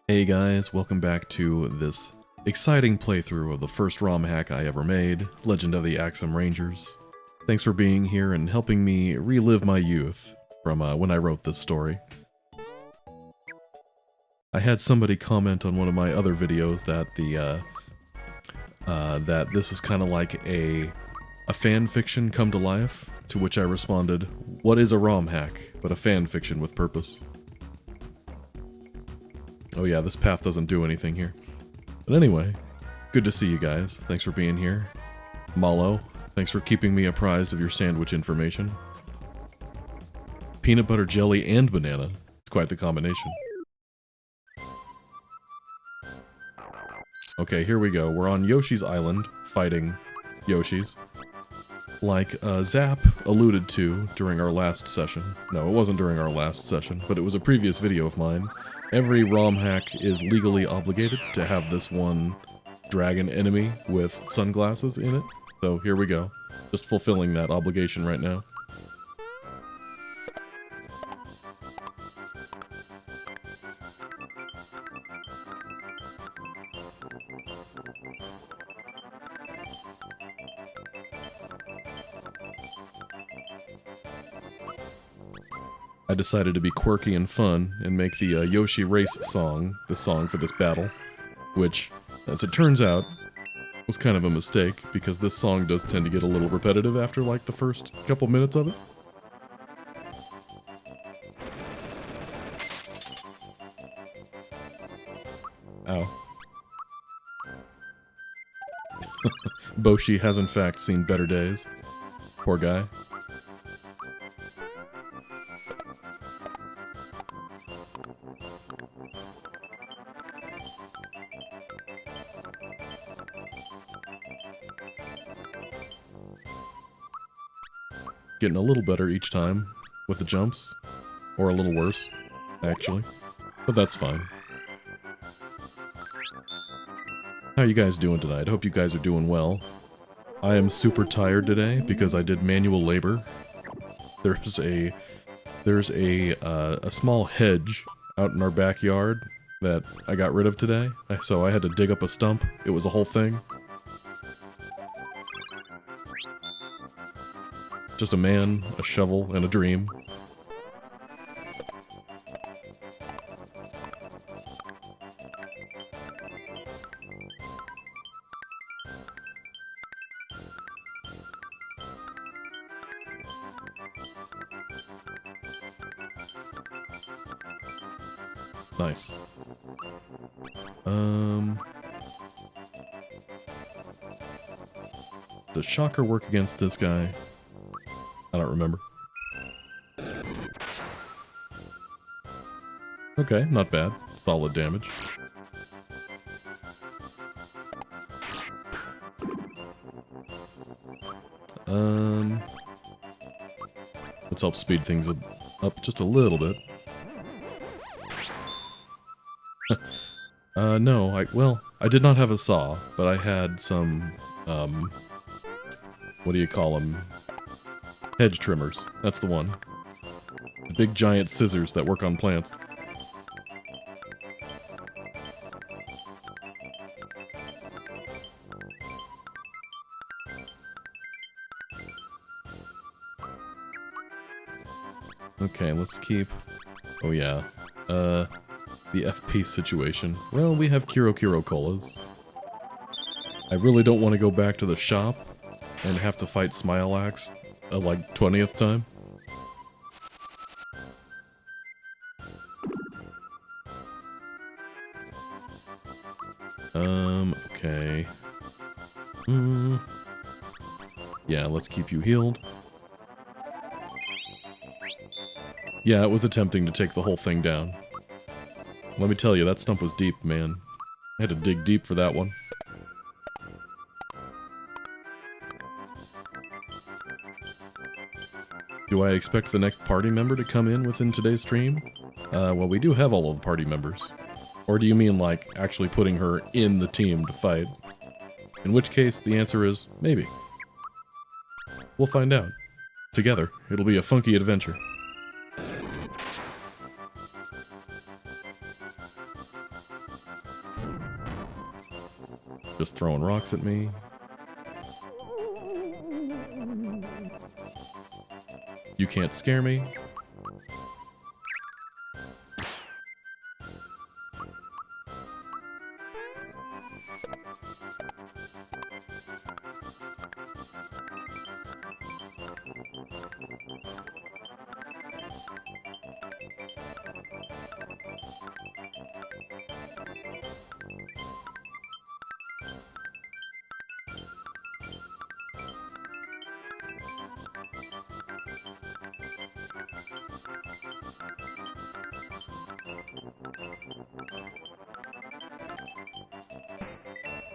Hey guys, welcome back to this exciting playthrough of the first ROM hack I ever made, Legend of the Axem Rangers. Thanks for being here and helping me relive my youth from when I wrote this story. I had somebody comment on one of my other videos that that this was kind of like a fan fiction come to life, to which I responded, what is a ROM hack but a fan fiction with purpose? Oh yeah, this path doesn't do anything here. But anyway, good to see you guys. Thanks for being here. Malo, Thanks for keeping me apprised of your sandwich information. Peanut butter jelly and banana. It's quite the combination. Okay, here we go. We're on Yoshi's Island, fighting Yoshis. Like Zap alluded to during our last session. No, it wasn't during our last session, but it was a previous video of mine. Every ROM hack is legally obligated to have this one dragon enemy with sunglasses in it. So here we go. Just fulfilling that obligation right now. I decided to be quirky and fun and make the Yoshi Race song the song for this battle, which, as it turns out, was kind of a mistake, because this song does tend to get a little repetitive after, like, the first couple minutes of it. Ow. Boshi has in fact seen better days. Poor guy. Getting a little better each time with the jumps, or a little worse, actually, but that's fine. How you guys doing tonight? I hope you guys are doing well. I am super tired today because I did manual labor. There's a small hedge out in our backyard that I got rid of today, so I had to dig up a stump. It was a whole thing. Just a man, a shovel, and a dream. Nice. Does Shocker work against this guy? I don't remember. Okay, not bad. Solid damage. Let's help speed things up just a little bit. No, I did not have a saw, but I had some, what do you call them? Hedge trimmers. That's the one. The big giant scissors that work on plants. Okay, let's keep... Oh yeah. The FP situation. Well, we have Kiro Kiro Colas. I really don't want to go back to the shop and have to fight Smilax like 20th time. Okay. Yeah, let's keep you healed. Yeah, it was attempting to take the whole thing down. Let me tell you, that stump was deep, man. I had to dig deep for that one. Do I expect the next party member to come in within today's stream? Well, we do have all of the party members. Or do you mean, like, actually putting her in the team to fight? In which case, the answer is maybe. We'll find out. Together, it'll be a funky adventure. Just throwing rocks at me. You can't scare me.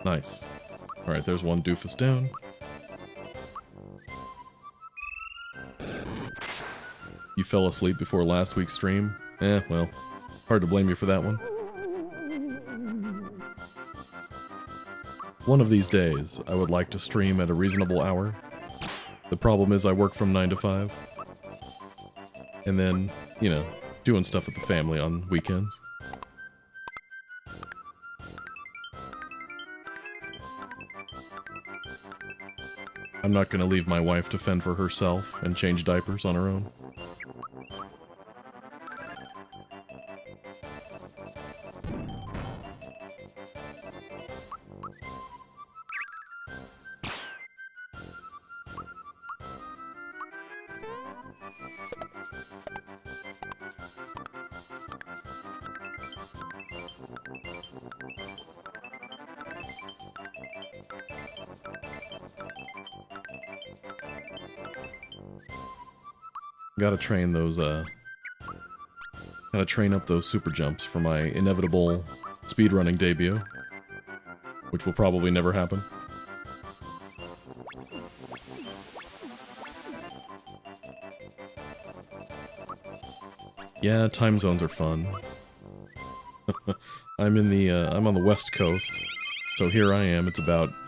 Nice. Alright, there's one doofus down. You fell asleep before last week's stream? Well, hard to blame you for that one. One of these days, I would like to stream at a reasonable hour. The problem is I work from 9 to 5. And then, you know, doing stuff with the family on weekends. I'm not gonna leave my wife to fend for herself and change diapers on her own. Gotta train those, gotta train up those super jumps for my inevitable speedrunning debut, which will probably never happen. Yeah, time zones are fun. I'm on the West Coast, so here I am. It's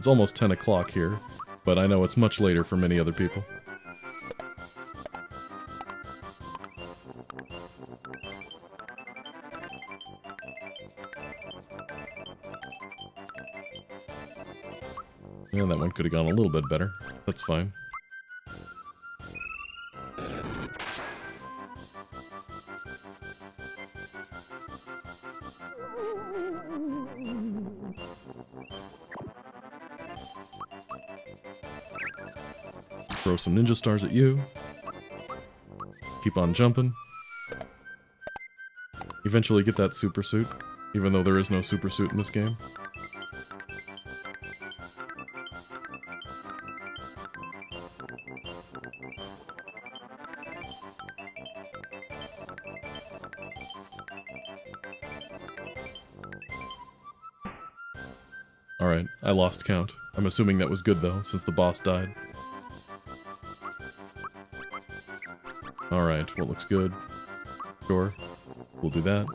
almost 10 o'clock here, but I know it's much later for many other people. Yeah, that one could have gone a little bit better. That's fine. Throw some ninja stars at you. Keep on jumping. Eventually get that super suit, even though there is no super suit in this game. Alright, I lost count. I'm assuming that was good though, since the boss died. Alright, what looks good? Sure, we'll do that.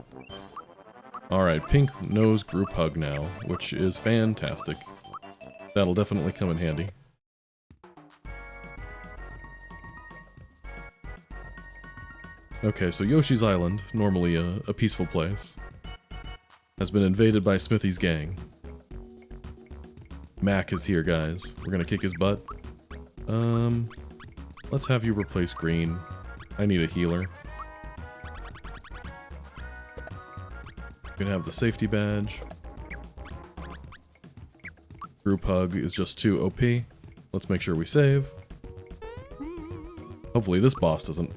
Alright, pink nose group hug now, which is fantastic. That'll definitely come in handy. Okay, so Yoshi's Island, normally a peaceful place, has been invaded by Smithy's gang. Mac is here, guys. We're gonna kick his butt. Let's have you replace Green. I need a healer. You can have the safety badge. Group hug is just too OP. Let's make sure we save. Hopefully this boss doesn't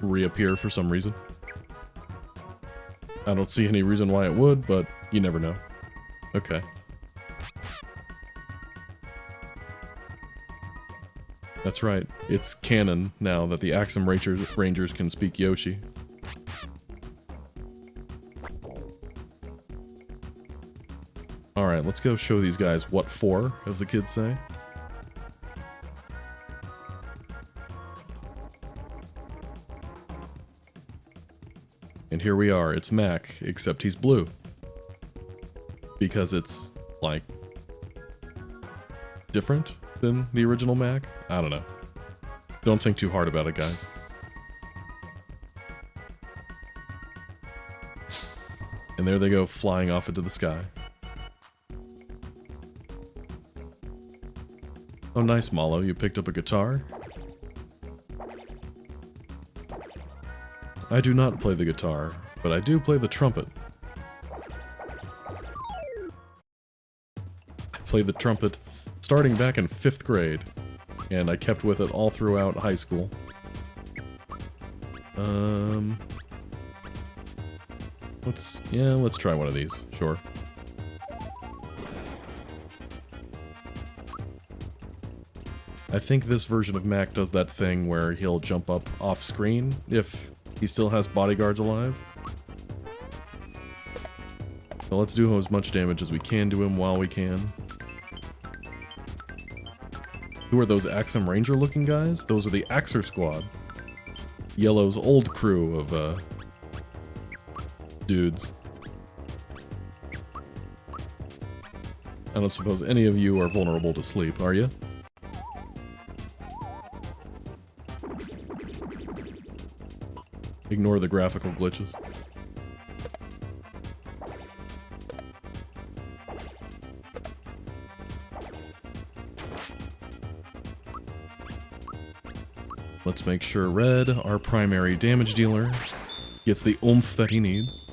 reappear for some reason. I don't see any reason why it would, but you never know. Okay. That's right, it's canon now that the Axem Rangers can speak Yoshi. Alright, let's go show these guys what for, as the kids say. And here we are, it's Mac, except he's blue. Because it's, like, different than the original Mac? I don't know. Don't think too hard about it, guys. And there they go, flying off into the sky. Oh, nice, Malo. You picked up a guitar? I do not play the guitar, but I do play the trumpet. I played the trumpet starting back in 5th grade, and I kept with it all throughout high school. Let's try one of these, sure. I think this version of Mac does that thing where he'll jump up off screen if he still has bodyguards alive. So let's do as much damage as we can to him while we can. Who are those Axem Ranger looking guys? Those are the Axer Squad. Yellow's old crew of dudes. I don't suppose any of you are vulnerable to sleep, are you? Ignore the graphical glitches. Let's make sure Red, our primary damage dealer, gets the oomph that he needs.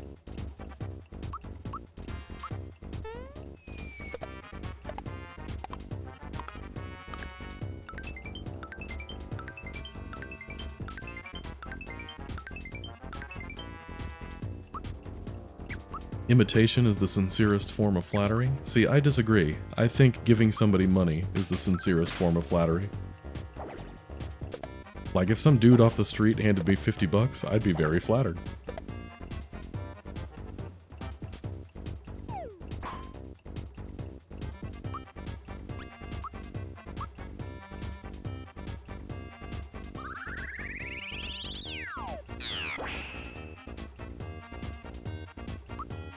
Imitation is the sincerest form of flattery? See, I disagree. I think giving somebody money is the sincerest form of flattery. Like, if some dude off the street handed me 50 bucks, I'd be very flattered.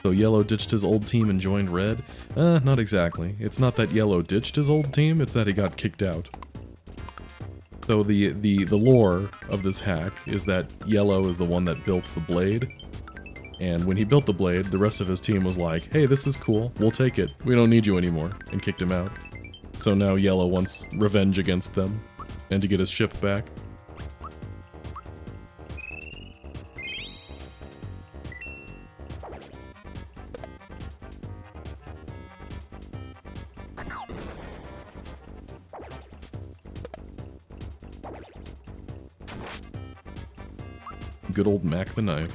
So Yellow ditched his old team and joined Red? Not exactly. It's not that Yellow ditched his old team, it's that he got kicked out. So the lore of this hack is that Yellow is the one that built the blade, and when he built the blade, the rest of his team was like, hey, this is cool, we'll take it, we don't need you anymore, and kicked him out. So now Yellow wants revenge against them, and to get his ship back. Good old Mac the Knife.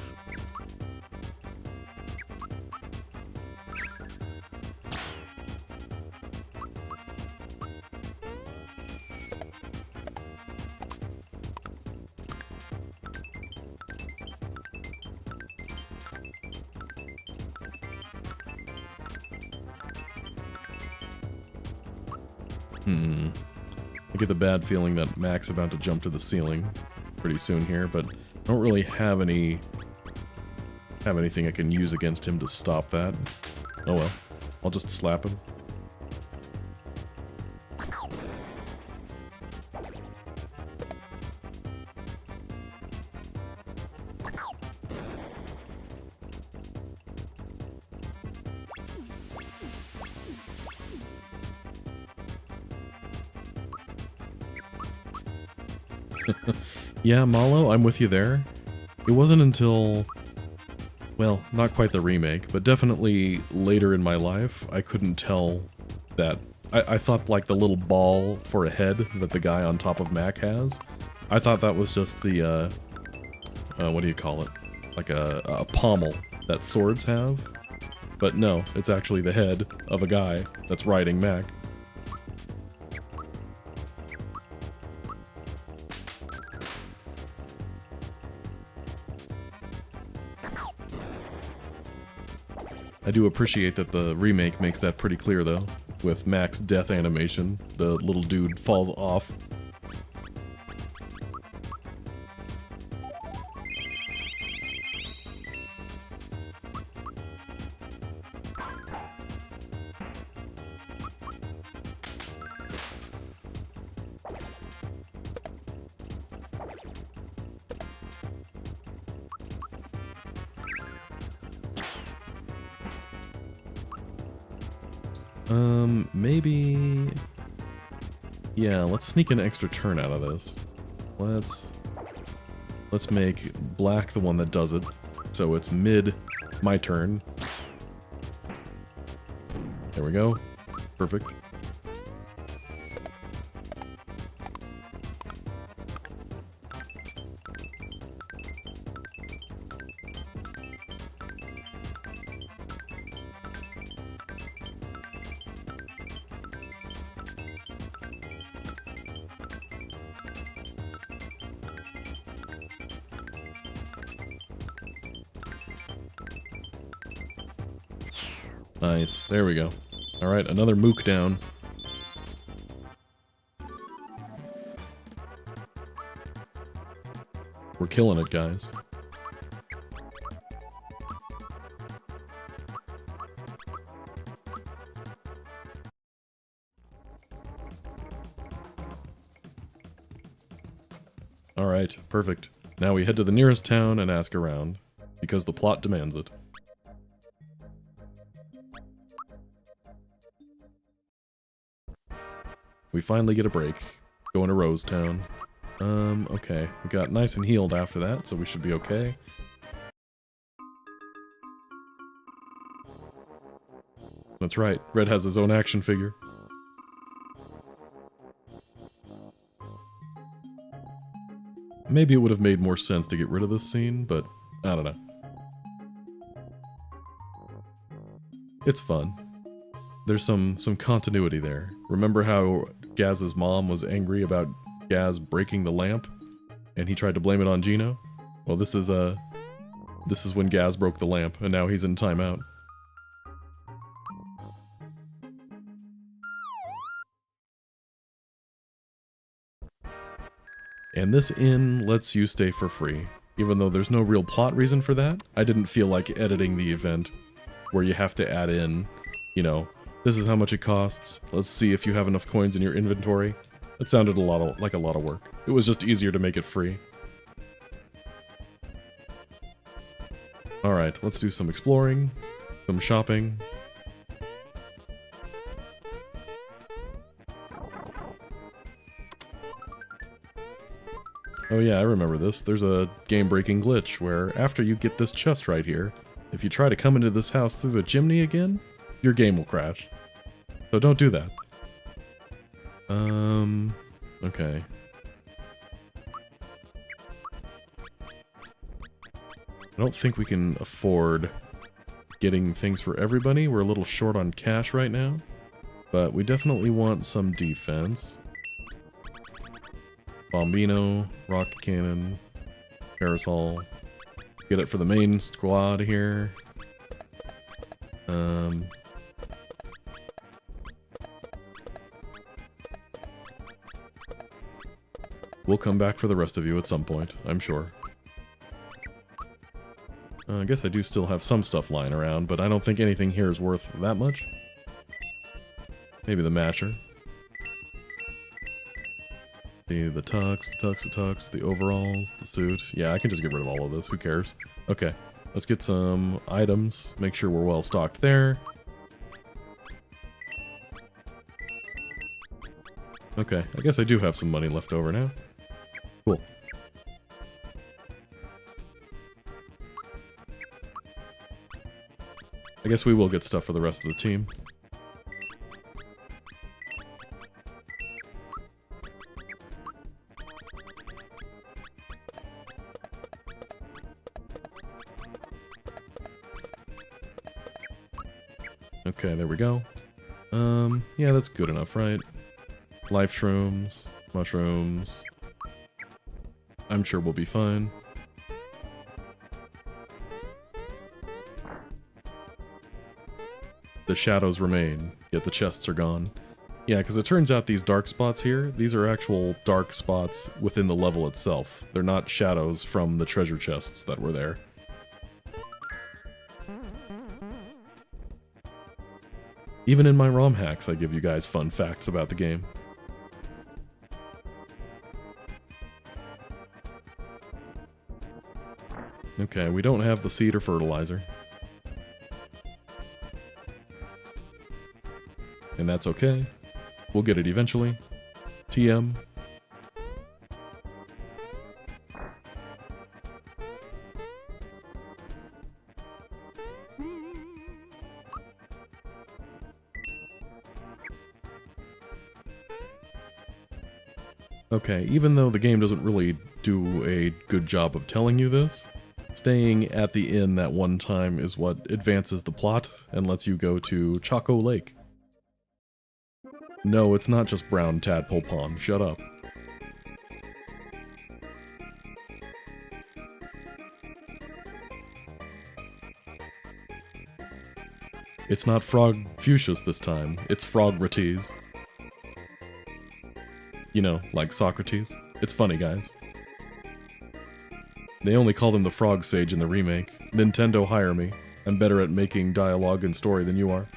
I get the bad feeling that Mac's about to jump to the ceiling pretty soon here, but I don't really have anything I can use against him to stop that. Oh well, I'll just slap him. Yeah, Malo, I'm with you there. It wasn't until, well, not quite the remake, but definitely later in my life, I couldn't tell that. I thought like the little ball for a head that the guy on top of Mac has, I thought that was just the, what do you call it? Like a pommel that swords have. But no, it's actually the head of a guy that's riding Mac. I do appreciate that the remake makes that pretty clear, though. With Mac's death animation, the little dude falls off. Maybe... yeah, let's sneak an extra turn out of this. Let's make black the one that does it, so it's mid my turn. There we go. Perfect. Nice. There we go. Alright, another mook down. We're killing it, guys. Alright, perfect. Now we head to the nearest town and ask around, because the plot demands it. We finally get a break. Going to Rose Town. Okay. We got nice and healed after that, so we should be okay. That's right, Red has his own action figure. Maybe it would have made more sense to get rid of this scene, but I don't know. It's fun. There's some continuity there. Remember how Gaz's mom was angry about Gaz breaking the lamp, and he tried to blame it on Gino? Well, this is when Gaz broke the lamp, and now he's in timeout. And this inn lets you stay for free, even though there's no real plot reason for that. I didn't feel like editing the event where you have to add in, you know, this is how much it costs. Let's see if you have enough coins in your inventory. It sounded like a lot of work. It was just easier to make it free. Alright, let's do some exploring, some shopping. Oh yeah, I remember this. There's a game-breaking glitch where after you get this chest right here, if you try to come into this house through the chimney again, your game will crash. So don't do that. Okay. I don't think we can afford getting things for everybody. We're a little short on cash right now, but we definitely want some defense. Bombino, rock cannon, parasol. Get it for the main squad here. We'll come back for the rest of you at some point, I'm sure. I guess I do still have some stuff lying around, but I don't think anything here is worth that much. Maybe the masher. The tux, the overalls, the suit. Yeah, I can just get rid of all of this, who cares? Okay, let's get some items, make sure we're well stocked there. Okay, I guess I do have some money left over now. Cool. I guess we will get stuff for the rest of the team. Okay, there we go. Yeah, that's good enough, right? Life shrooms, mushrooms. I'm sure we'll be fine. The shadows remain, yet the chests are gone. Yeah, because it turns out these dark spots here, these are actual dark spots within the level itself. They're not shadows from the treasure chests that were there. Even in my ROM hacks, I give you guys fun facts about the game. Okay, we don't have the seed or fertilizer. And that's okay. We'll get it eventually. TM. Okay, even though the game doesn't really do a good job of telling you this, staying at the inn that one time is what advances the plot and lets you go to Choco Lake. No, it's not just Brown Tadpole Pond. Shut up. It's not Frog Fuchsius this time, it's Frog-rates. You know, like Socrates. It's funny, guys. They only called him the Frog Sage in the remake. Nintendo, hire me. I'm better at making dialogue and story than you are.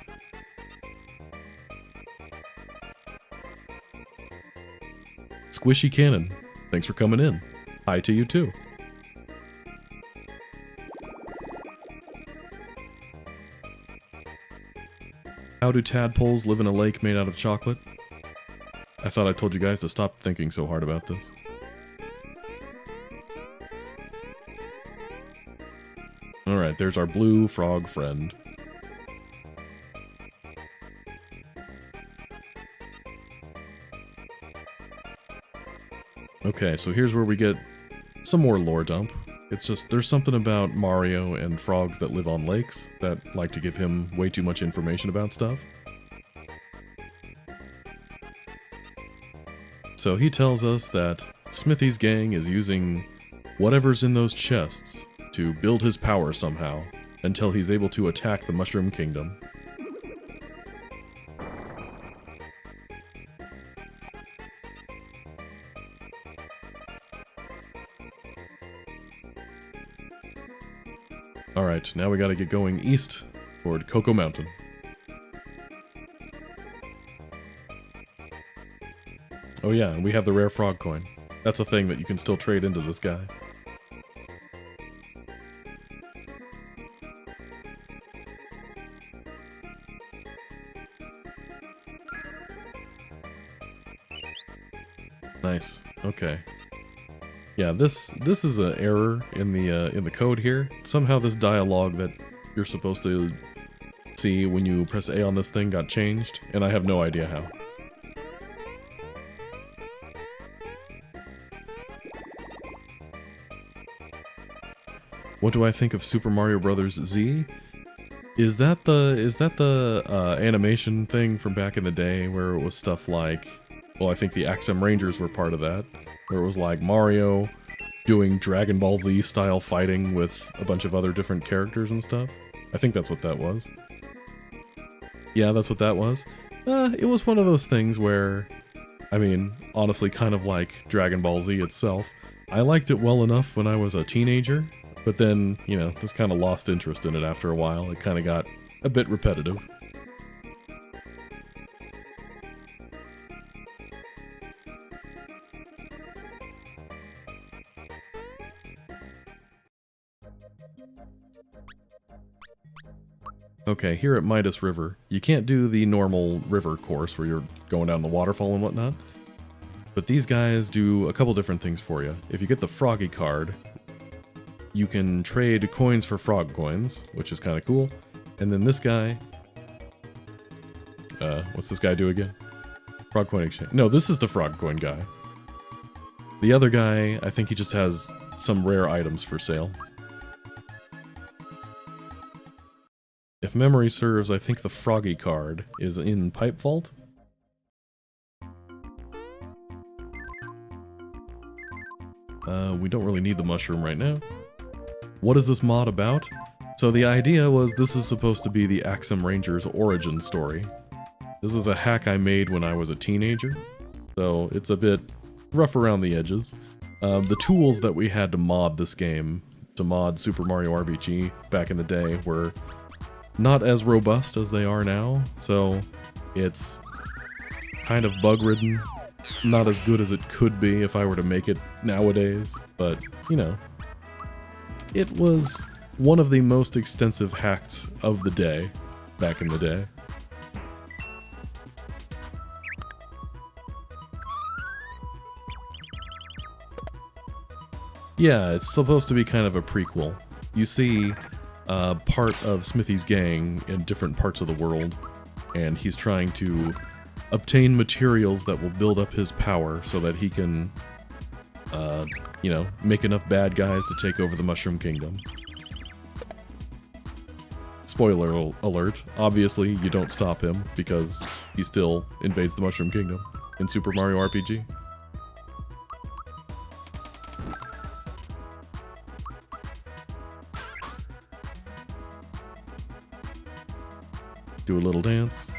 Squishy Cannon, thanks for coming in. Hi to you too. How do tadpoles live in a lake made out of chocolate? I thought I told you guys to stop thinking so hard about this. Alright, there's our blue frog friend. Okay, so here's where we get some more lore dump. It's just, there's something about Mario and frogs that live on lakes that like to give him way too much information about stuff. So he tells us that Smithy's gang is using whatever's in those chests to build his power somehow, until he's able to attack the Mushroom Kingdom. Alright, now we gotta get going east toward Cocoa Mountain. Oh yeah, and we have the rare frog coin. That's a thing that you can still trade into this guy. Nice. Okay. Yeah, this is an error in the code here. Somehow this dialogue that you're supposed to see when you press A on this thing got changed, and I have no idea how. What do I think of Super Mario Bros. Z? Is that the animation thing from back in the day where it was stuff like, well, I think the Axem Rangers were part of that, where it was like Mario doing Dragon Ball Z style fighting with a bunch of other different characters and stuff? I think that's what that was. Yeah, that's what that was. It was one of those things where, I mean, honestly, kind of like Dragon Ball Z itself. I liked it well enough when I was a teenager, but then, you know, just kind of lost interest in it after a while. It kind of got a bit repetitive. Okay, here at Midas River, you can't do the normal river course where you're going down the waterfall and whatnot. But these guys do a couple different things for you. If you get the Froggy card, you can trade coins for frog coins, which is kind of cool. And then this guy... what's this guy do again? Frog coin exchange. No, this is the frog coin guy. The other guy, I think he just has some rare items for sale. If memory serves, I think the Froggy card is in Pipe Vault. We don't really need the mushroom right now. What is this mod about? So the idea was this is supposed to be the Axem Rangers origin story. This is a hack I made when I was a teenager, so it's a bit rough around the edges. The tools that we had to mod this game, to mod Super Mario RPG back in the day, were not as robust as they are now, so it's kind of bug-ridden. Not as good as it could be if I were to make it nowadays, but, you know, it was one of the most extensive hacks of the day, back in the day. Yeah, it's supposed to be kind of a prequel. You see part of Smithy's gang in different parts of the world, and he's trying to obtain materials that will build up his power so that he can, you know, make enough bad guys to take over the Mushroom Kingdom. Spoiler alert, obviously you don't stop him because he still invades the Mushroom Kingdom in Super Mario RPG. Do a little dance.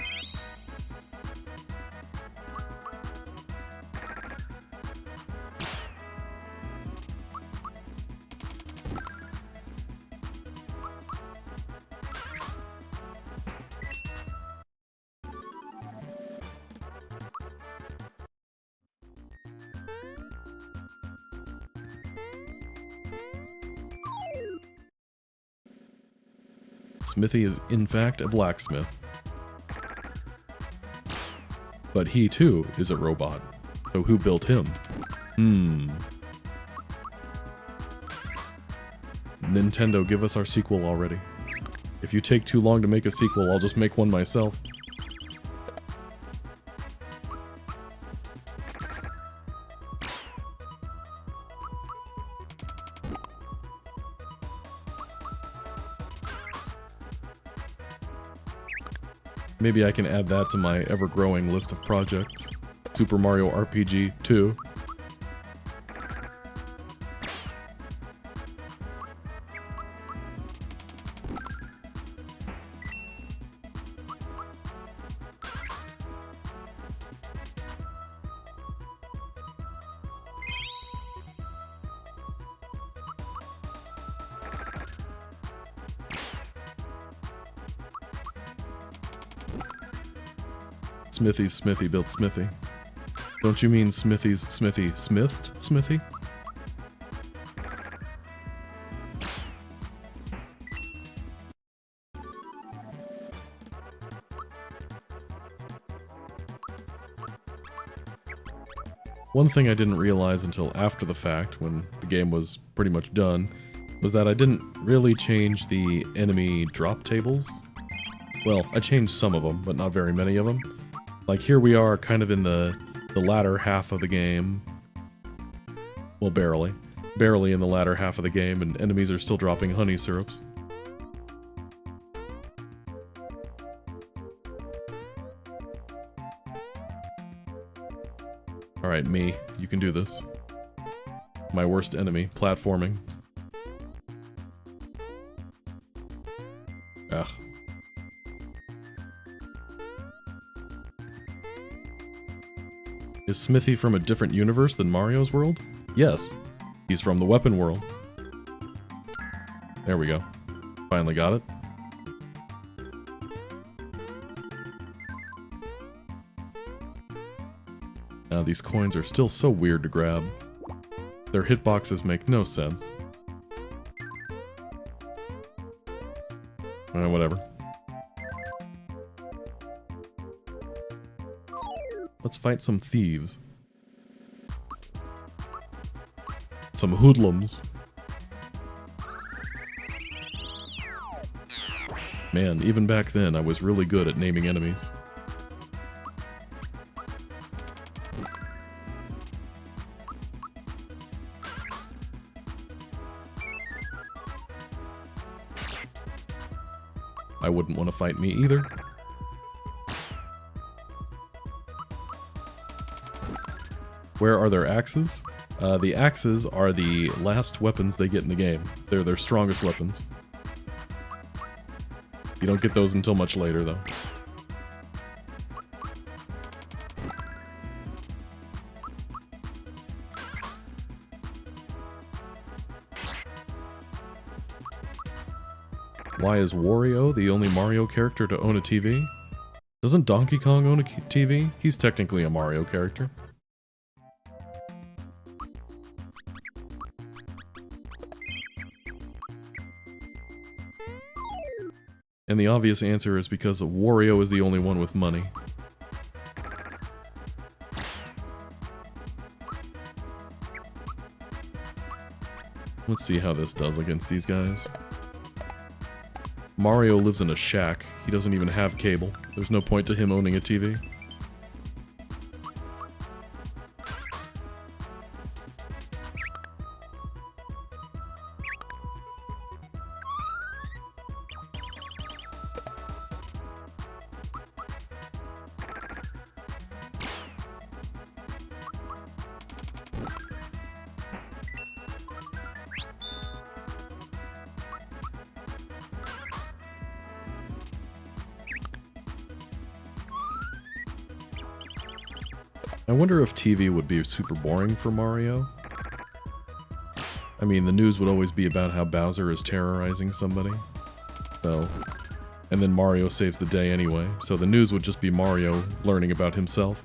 Smithy is in fact a blacksmith. But he too is a robot. So who built him? Nintendo, give us our sequel already. If you take too long to make a sequel, I'll just make one myself. Maybe I can add that to my ever-growing list of projects. Super Mario RPG 2. Smithy's Smithy built Smithy. Don't you mean Smithy's Smithy smithed Smithy? One thing I didn't realize until after the fact, when the game was pretty much done, was that I didn't really change the enemy drop tables. Well, I changed some of them, but not very many of them. Like, here we are kind of in the latter half of the game. Well, barely. Barely in the latter half of the game, and enemies are still dropping honey syrups. Alright, me. You can do this. My worst enemy, platforming. Ugh. Is Smithy from a different universe than Mario's world? Yes. He's from the weapon world. There we go. Finally got it. These coins are still so weird to grab. Their hitboxes make no sense. Whatever. Let's fight some thieves. Some hoodlums. Man, even back then I was really good at naming enemies. I wouldn't want to fight me either. Where are their axes? The axes are the last weapons they get in the game. They're their strongest weapons. You don't get those until much later, though. Why is Wario the only Mario character to own a TV? Doesn't Donkey Kong own a TV? He's technically a Mario character. And the obvious answer is because Wario is the only one with money. Let's see how this does against these guys. Mario lives in a shack. He doesn't even have cable. There's no point to him owning a TV. I wonder if TV would be super boring for Mario. I mean, the news would always be about how Bowser is terrorizing somebody. So, and then Mario saves the day anyway, so the news would just be Mario learning about himself.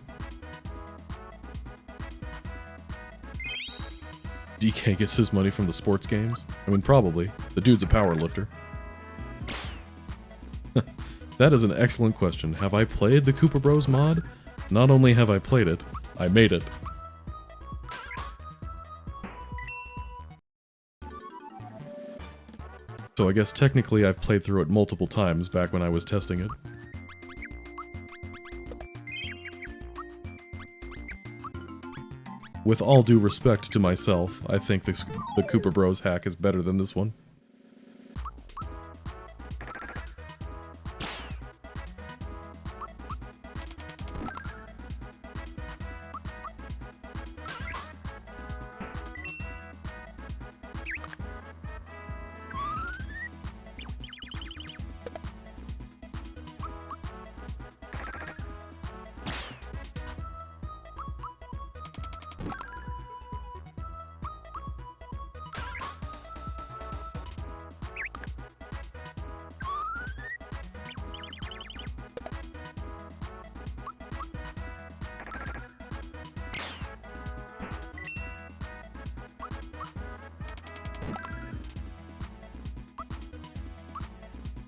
DK gets his money from the sports games? I mean, probably. The dude's a power lifter. That is an excellent question. Have I played the Koopa Bros mod? Not only have I played it, I made it. So I guess technically I've played through it multiple times back when I was testing it. With all due respect to myself, I think the Koopa Bros hack is better than this one.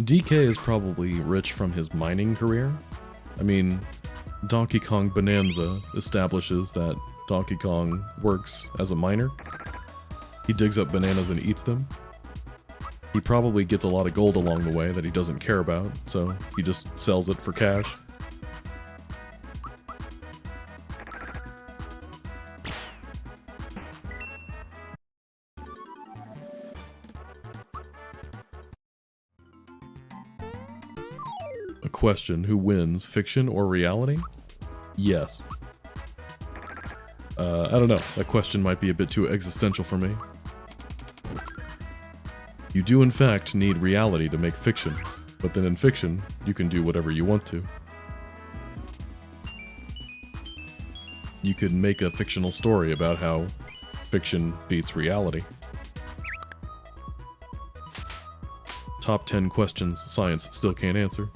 DK is probably rich from his mining career. I mean, Donkey Kong Bonanza establishes that Donkey Kong works as a miner. He digs up bananas and eats them. He probably gets a lot of gold along the way that he doesn't care about, so he just sells it for cash. A question, who wins, fiction or reality? Yes. I don't know, that question might be a bit too existential for me. You do in fact need reality to make fiction, but then in fiction, you can do whatever you want to. You could make a fictional story about how fiction beats reality. Top 10 questions science still can't answer.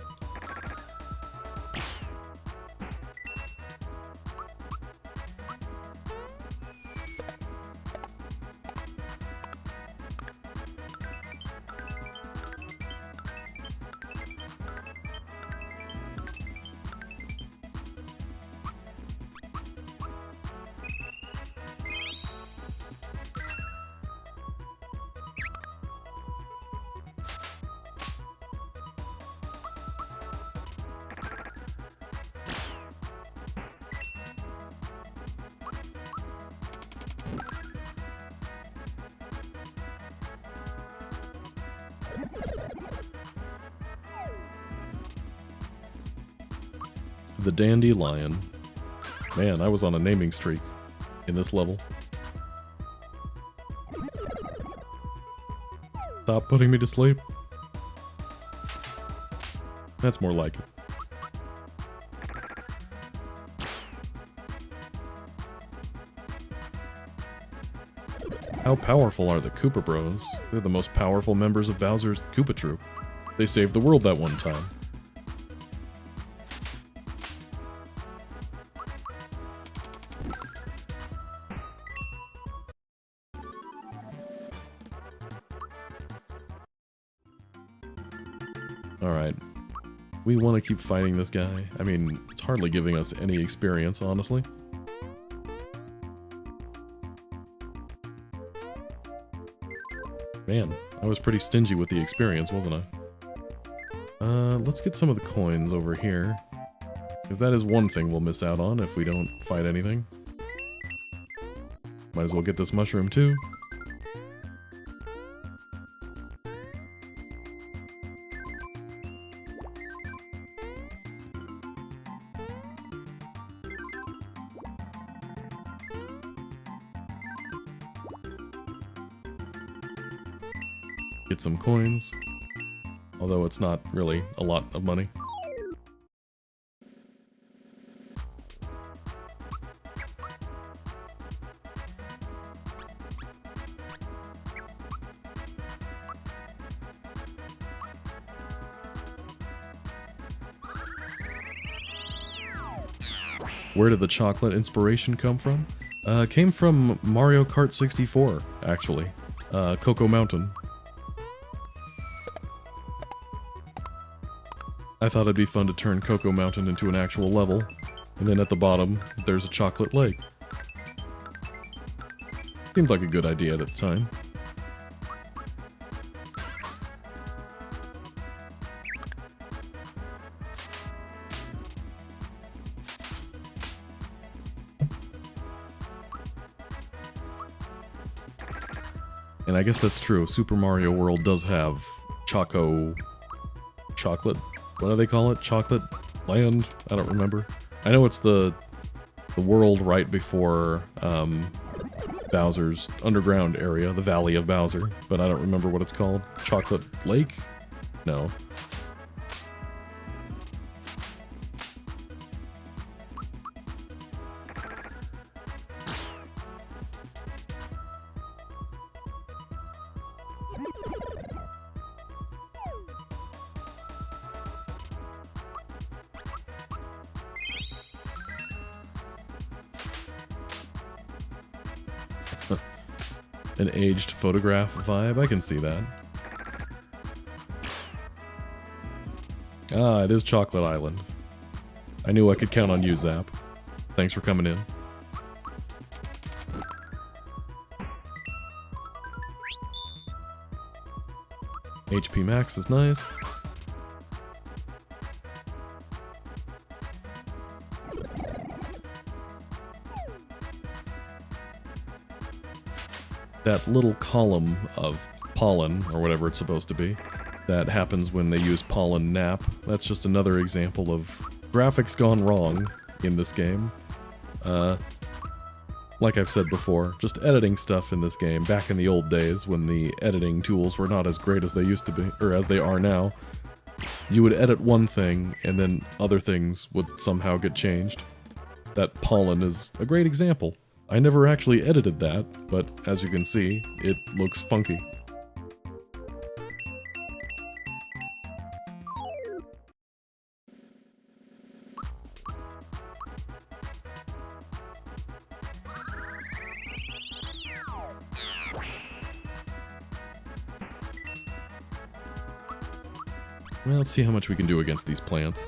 The Dandelion. Man, I was on a naming streak in this level. Stop putting me to sleep. That's more like it. How powerful are the Koopa Bros? They're the most powerful members of Bowser's Koopa Troop. They saved the world that one time. Alright. We want to keep fighting this guy. I mean, it's hardly giving us any experience, honestly. Man, I was pretty stingy with the experience, wasn't I? Let's get some of the coins over here. Because that is one thing we'll miss out on if we don't fight anything. Might as well get this mushroom too. Get some coins, although it's not really a lot of money. Where did the chocolate inspiration come from? Came from Mario Kart 64, actually. Cocoa Mountain. I thought it'd be fun to turn Cocoa Mountain into an actual level, and then at the bottom, there's a chocolate lake. Seemed like a good idea at the time. And I guess that's true. Super Mario World does have chocolate. What do they call it? Chocolate Land? I don't remember. I know it's the world right before Bowser's underground area, the Valley of Bowser, but I don't remember what it's called. Chocolate Lake? No. An aged photograph vibe? I can see that. Ah, it is Chocolate Island. I knew I could count on you, Zap. Thanks for coming in. HP max is nice. That little column of pollen, or whatever it's supposed to be, that happens when they use pollen nap. That's just another example of graphics gone wrong in this game. Like I've said before, just editing stuff in this game back in the old days when the editing tools were not as great as they used to be, or as they are now. You would edit one thing, and then other things would somehow get changed. That pollen is a great example. I never actually edited that, but as you can see, it looks funky. Well, let's see how much we can do against these plants.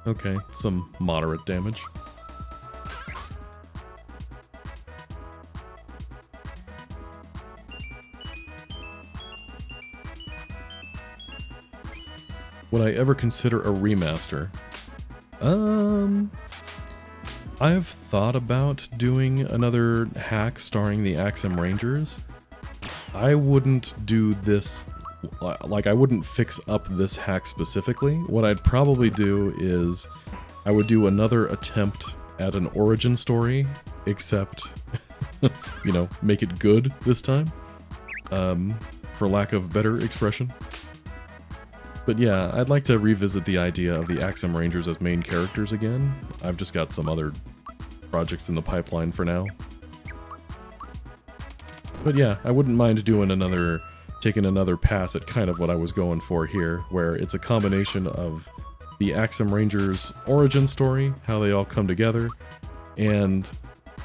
Okay, some moderate damage. Would I ever consider a remaster? I've thought about doing another hack starring the Axem Rangers. I wouldn't do this, like I wouldn't fix up this hack specifically. What I'd probably do is I would do another attempt at an origin story, except, you know, make it good this time, for lack of better expression. But yeah, I'd like to revisit the idea of the Axem Rangers as main characters again. I've just got some other projects in the pipeline for now. But yeah, I wouldn't mind doing taking another pass at kind of what I was going for here, where it's a combination of the Axem Rangers origin story, how they all come together, and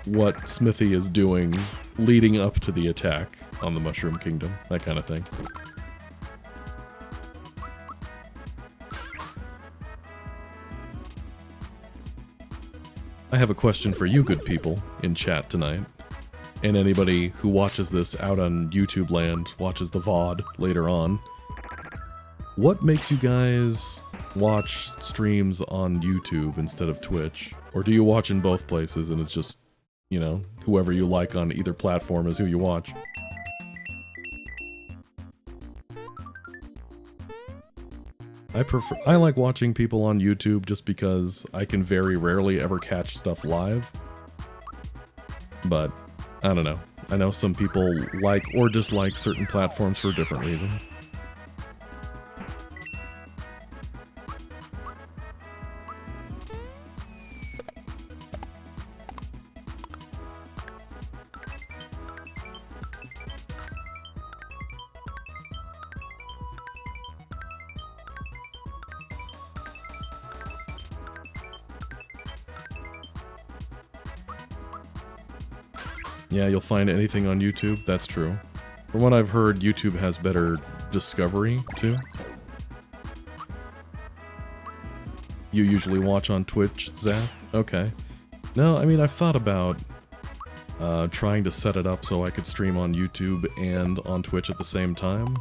what Smithy is doing leading up to the attack on the Mushroom Kingdom, that kind of thing. I have a question for you good people in chat tonight, and anybody who watches this out on YouTube land, watches the VOD later on. What makes you guys watch streams on YouTube instead of Twitch? Or do you watch in both places and it's just, you know, whoever you like on either platform is who you watch? I like watching people on YouTube just because I can very rarely ever catch stuff live. But, I don't know. I know some people like or dislike certain platforms for different reasons. Yeah, you'll find anything on YouTube, that's true. From what I've heard, YouTube has better discovery, too. You usually watch on Twitch, Zach? Okay. No, I mean, I've thought about trying to set it up so I could stream on YouTube and on Twitch at the same time.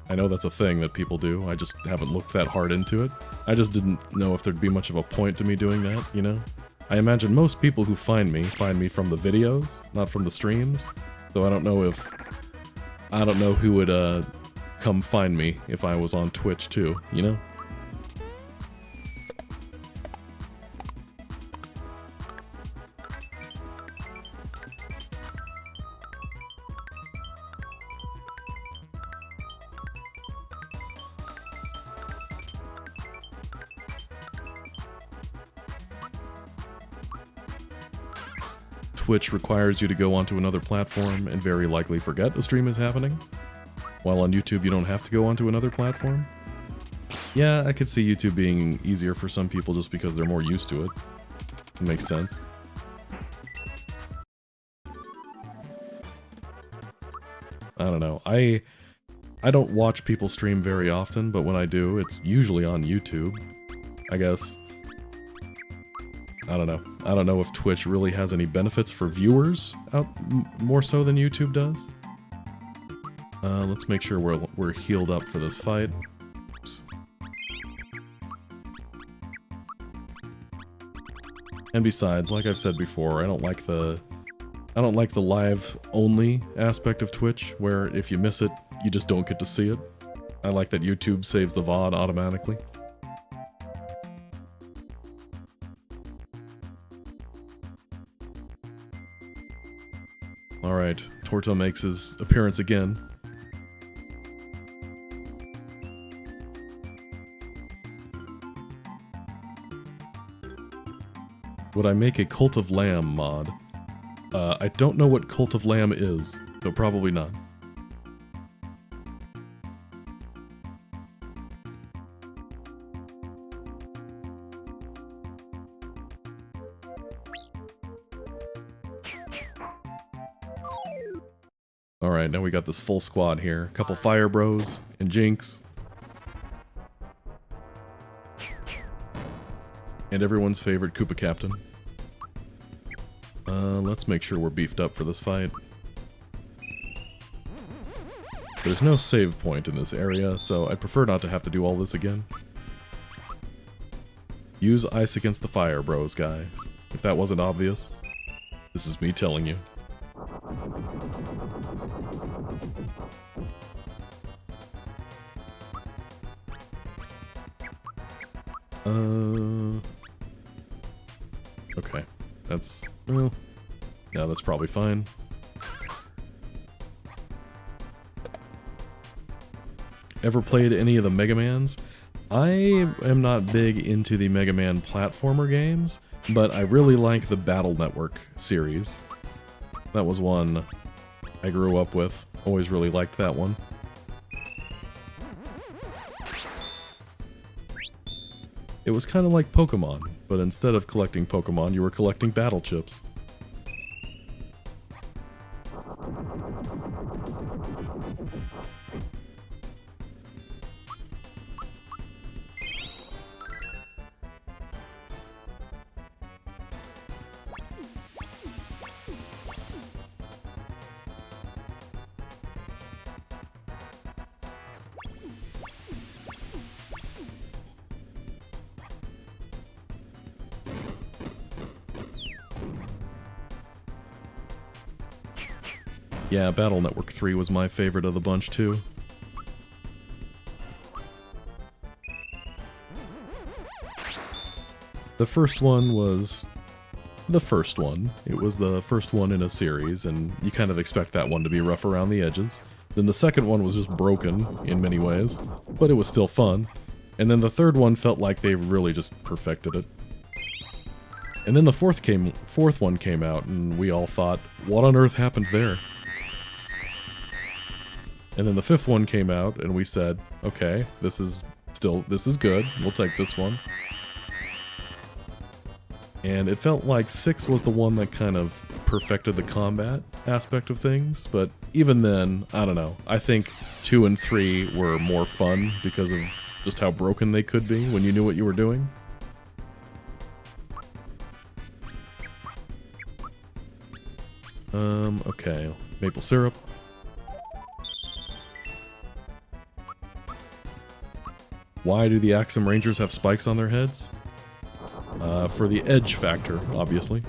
I know that's a thing that people do, I just haven't looked that hard into it. I just didn't know if there'd be much of a point to me doing that, you know? I imagine most people who find me from the videos, not from the streams. So I don't know who would come find me if I was on Twitch too, you know? Twitch requires you to go onto another platform and very likely forget a stream is happening. While on YouTube you don't have to go onto another platform. Yeah, I could see YouTube being easier for some people just because they're more used to it. It makes sense. I don't know. I don't watch people stream very often, but when I do, it's usually on YouTube. I guess. I don't know. I don't know if Twitch really has any benefits for viewers more so than YouTube does. Let's make sure we're healed up for this fight. Oops. And besides, like I've said before, I don't like the live only aspect of Twitch, where if you miss it, you just don't get to see it. I like that YouTube saves the VOD automatically. Alright, Torto makes his appearance again. Would I make a Cult of Lamb mod? I don't know what Cult of Lamb is, so probably not. Alright, now we got this full squad here. A couple Fire Bros and Jinx. And everyone's favorite Koopa Captain. Let's make sure we're beefed up for this fight. There's no save point in this area, so I'd prefer not to have to do all this again. Use Ice against the Fire Bros, guys. If that wasn't obvious, this is me telling you. Okay. That's... well... yeah, that's probably fine. Ever played any of the Mega Mans? I am not big into the Mega Man platformer games, but I really like the Battle Network series. That was one I grew up with. Always really liked that one. It was kind of like Pokemon, but instead of collecting Pokemon, you were collecting battle chips. Yeah, Battle Network 3 was my favorite of the bunch, too. The first one was the first one. It was the first one in a series, and you kind of expect that one to be rough around the edges. Then the second one was just broken in many ways, but it was still fun. And then the third one felt like they really just perfected it. And then the fourth one came out, and we all thought, what on earth happened there? And then the fifth one came out, and we said, okay, this is good, we'll take this one. And it felt like 6 was the one that kind of perfected the combat aspect of things, but even then, I don't know. I think 2 and 3 were more fun because of just how broken they could be when you knew what you were doing. Okay, maple syrup. Why do the Axem Rangers have spikes on their heads? For the edge factor, obviously.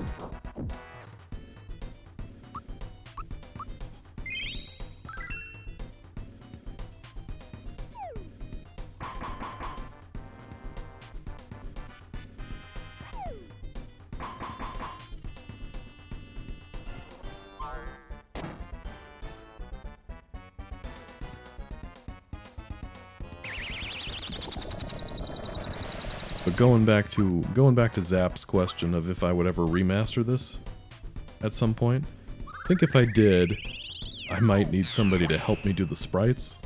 But going back to Zap's question of if I would ever remaster this at some point, I think if I did, I might need somebody to help me do the sprites,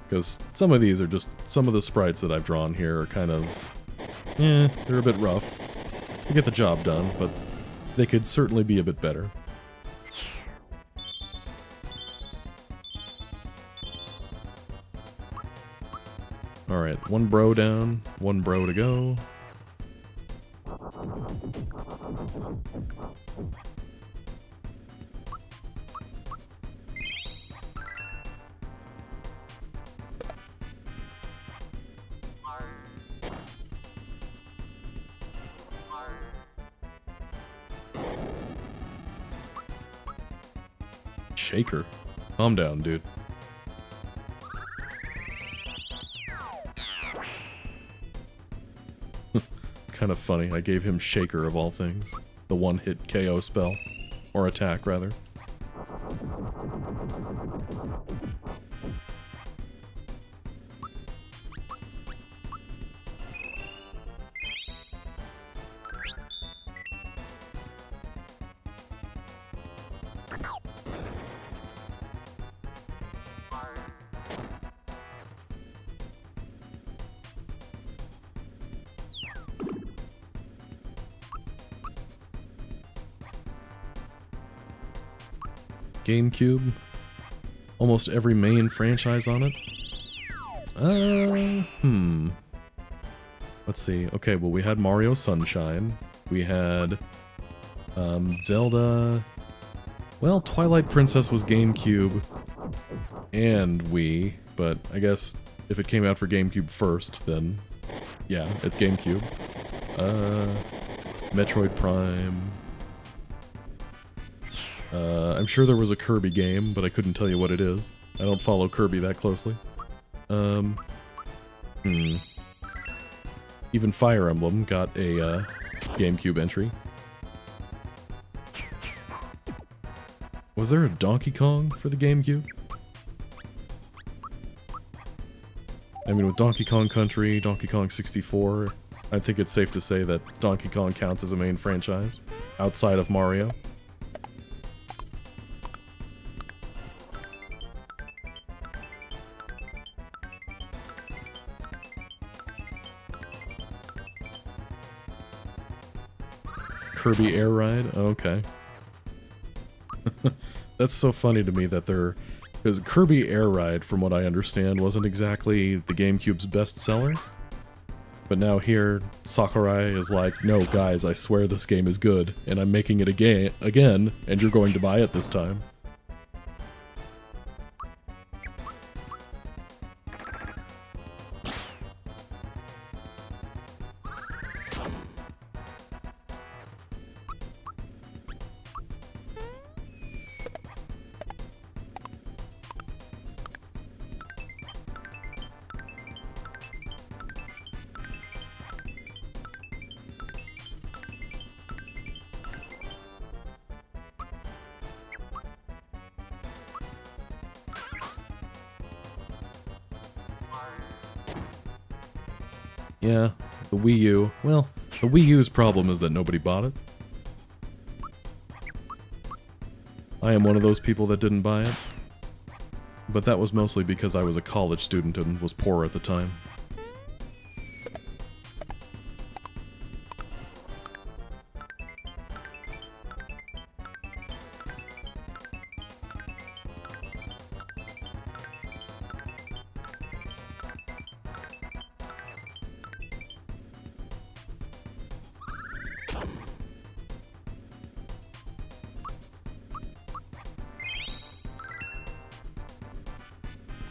because some of these are just, some of the sprites that I've drawn here are kind of, they're a bit rough to get the job done, but they could certainly be a bit better. Alright, one bro down, one bro to go. Shaker. Calm down, dude. Kind of funny. I gave him Shaker of all things. The one-hit KO spell. Or attack, rather. GameCube. Almost every main franchise on it. Let's see. Okay, well we had Mario Sunshine. We had Zelda. Well, Twilight Princess was GameCube and Wii, but I guess if it came out for GameCube first, then yeah, it's GameCube. Metroid Prime. I'm sure there was a Kirby game, but I couldn't tell you what it is. I don't follow Kirby that closely. Even Fire Emblem got a GameCube entry. Was there a Donkey Kong for the GameCube? I mean, with Donkey Kong Country, Donkey Kong 64, I think it's safe to say that Donkey Kong counts as a main franchise, outside of Mario. Kirby Air Ride? Oh, okay. That's so funny to me that they're... Because Kirby Air Ride, from what I understand, wasn't exactly the GameCube's best seller. But now here, Sakurai is like, no guys, I swear this game is good, and I'm making it again, and you're going to buy it this time. Yeah, the Wii U. Well, the Wii U's problem is that nobody bought it. I am one of those people that didn't buy it. But that was mostly because I was a college student and was poor at the time.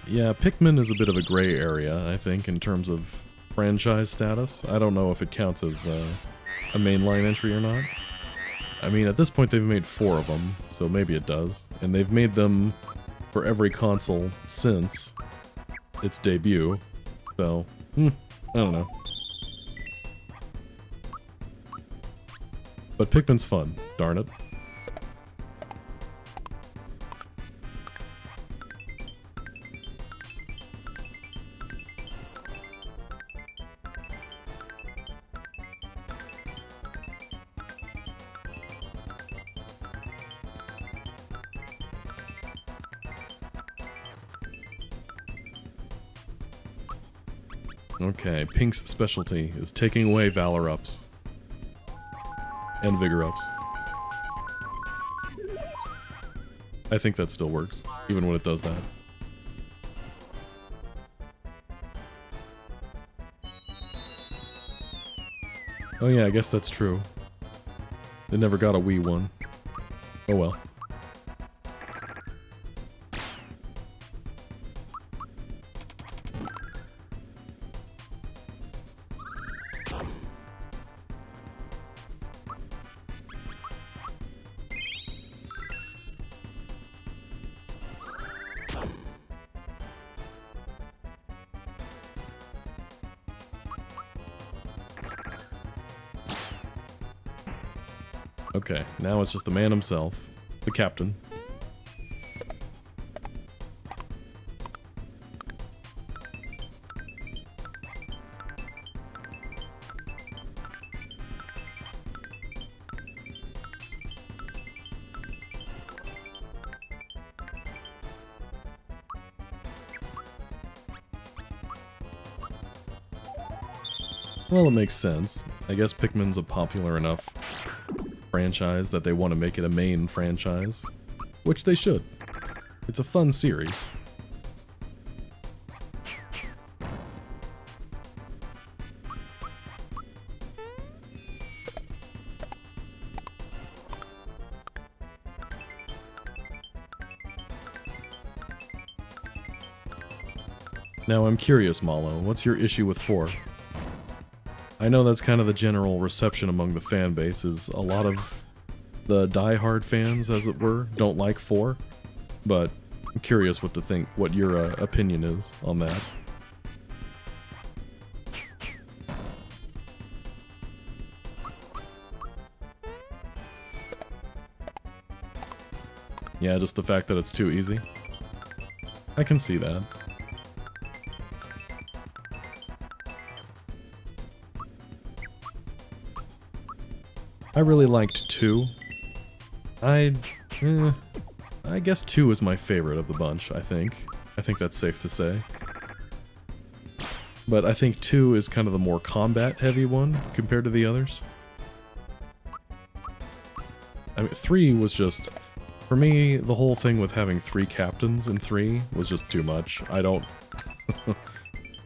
Yeah, Pikmin is a bit of a gray area, I think, in terms of franchise status. I don't know if it counts as a mainline entry or not. I mean, at this point they've made 4 of them, so maybe it does. And they've made them for every console since its debut, so, I don't know. But Pikmin's fun, darn it. Okay, Pink's specialty is taking away Valor ups. And Vigor ups. I think that still works, even when it does that. Oh yeah, I guess that's true. It never got a Wii one. Oh well. Okay, now it's just the man himself, the captain. Well, it makes sense. I guess Pikmin's a popular enough franchise that they want to make it a main franchise, which they should. It's a fun series. Now I'm curious, Malo, what's your issue with 4? I know that's kind of the general reception among the fan base, is a lot of the die-hard fans, as it were, don't like 4, but I'm curious what your opinion is on that. Yeah, just the fact that it's too easy. I can see that. I really liked 2. I guess 2 is my favorite of the bunch, I think. I think that's safe to say. But I think 2 is kind of the more combat-heavy one compared to the others. I mean, 3 was just... For me, the whole thing with having 3 captains in 3 was just too much. I don't...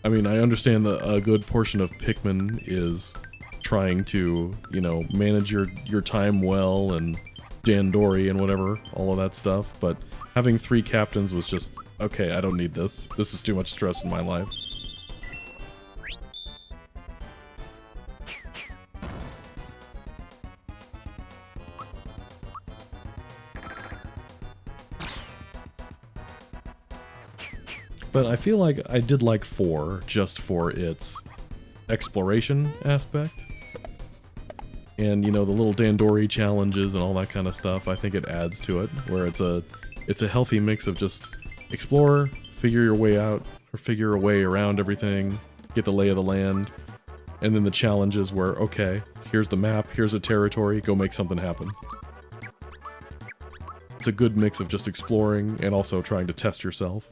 I mean, I understand that a good portion of Pikmin is trying to, you know, manage your time well and Dandori and whatever, all of that stuff, but having 3 captains was just, okay, I don't need this. This is too much stress in my life. But I feel like I did like 4 just for its exploration aspect. And, you know, the little Dandori challenges and all that kind of stuff, I think it adds to it, where it's a healthy mix of just explore, figure your way out, or figure a way around everything, get the lay of the land, and then the challenges where, okay, here's the map, here's a territory, go make something happen. It's a good mix of just exploring and also trying to test yourself.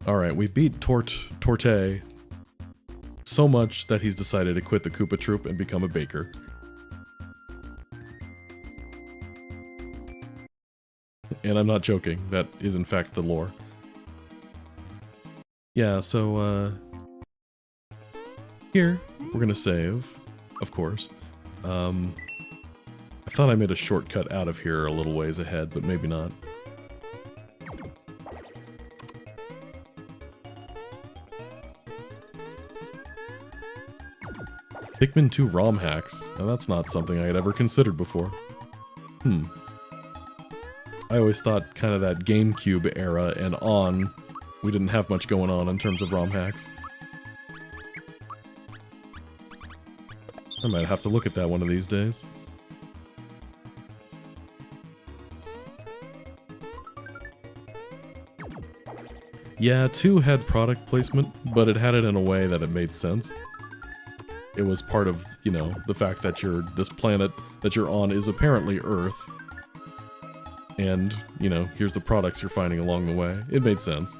Alright, we beat Torte so much that he's decided to quit the Koopa Troop and become a baker. And I'm not joking, that is in fact the lore. Yeah, so, here, we're gonna save, of course. I thought I made a shortcut out of here a little ways ahead, but maybe not. Pikmin 2 ROM hacks. Now that's not something I had ever considered before. I always thought kind of that GameCube era and on, we didn't have much going on in terms of ROM hacks. I might have to look at that one of these days. Yeah, 2 had product placement, but it had it in a way that it made sense. It was part of, you know, the fact that this planet that you're on is apparently Earth. And, you know, here's the products you're finding along the way. It made sense.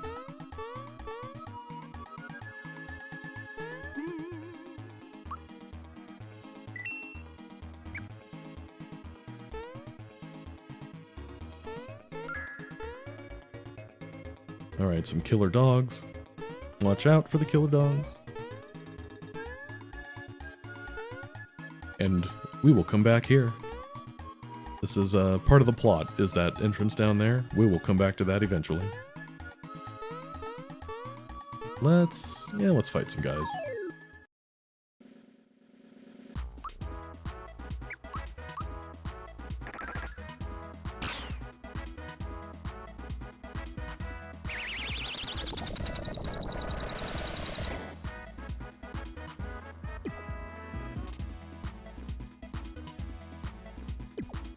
Alright, some killer dogs. Watch out for the killer dogs. And we will come back here. This is part of the plot, is that entrance down there. We will come back to that eventually. Let's fight some guys.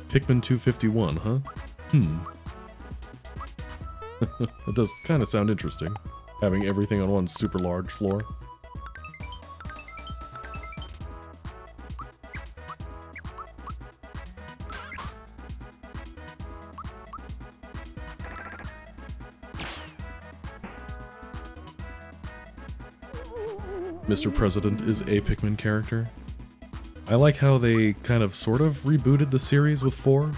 Pikmin 251, huh? That does kind of sound interesting, having everything on one super large floor. Mr. President is a Pikmin character. I like how they kind of sort of rebooted the series with 4,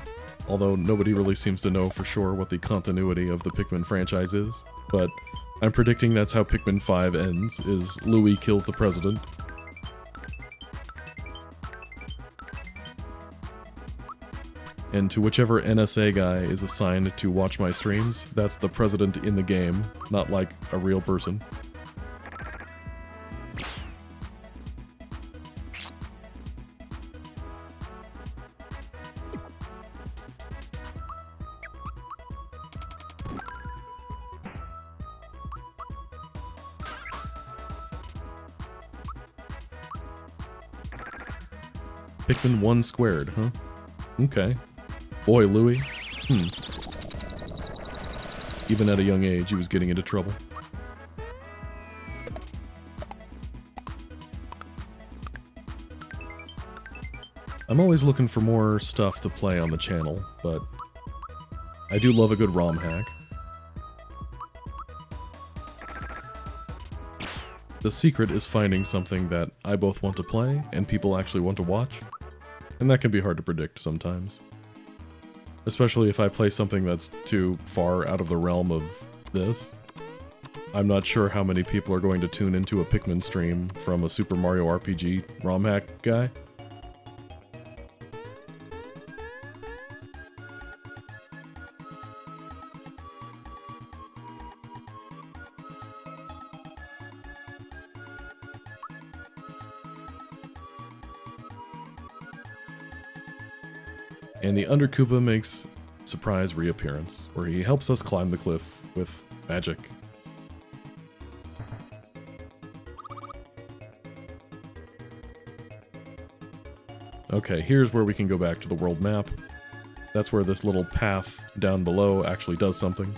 although nobody really seems to know for sure what the continuity of the Pikmin franchise is. But I'm predicting that's how Pikmin 5 ends, is Louis kills the president. And to whichever NSA guy is assigned to watch my streams, that's the president in the game, not like a real person. Pikmin 1 squared, huh? Okay. Boy, Louis. Even at a young age, he was getting into trouble. I'm always looking for more stuff to play on the channel, but I do love a good ROM hack. The secret is finding something that I both want to play and people actually want to watch. And that can be hard to predict sometimes. Especially if I play something that's too far out of the realm of this. I'm not sure how many people are going to tune into a Pikmin stream from a Super Mario RPG ROM hack guy. And the Underkoopa makes a surprise reappearance, where he helps us climb the cliff with magic. Okay, here's where we can go back to the world map. That's where this little path down below actually does something.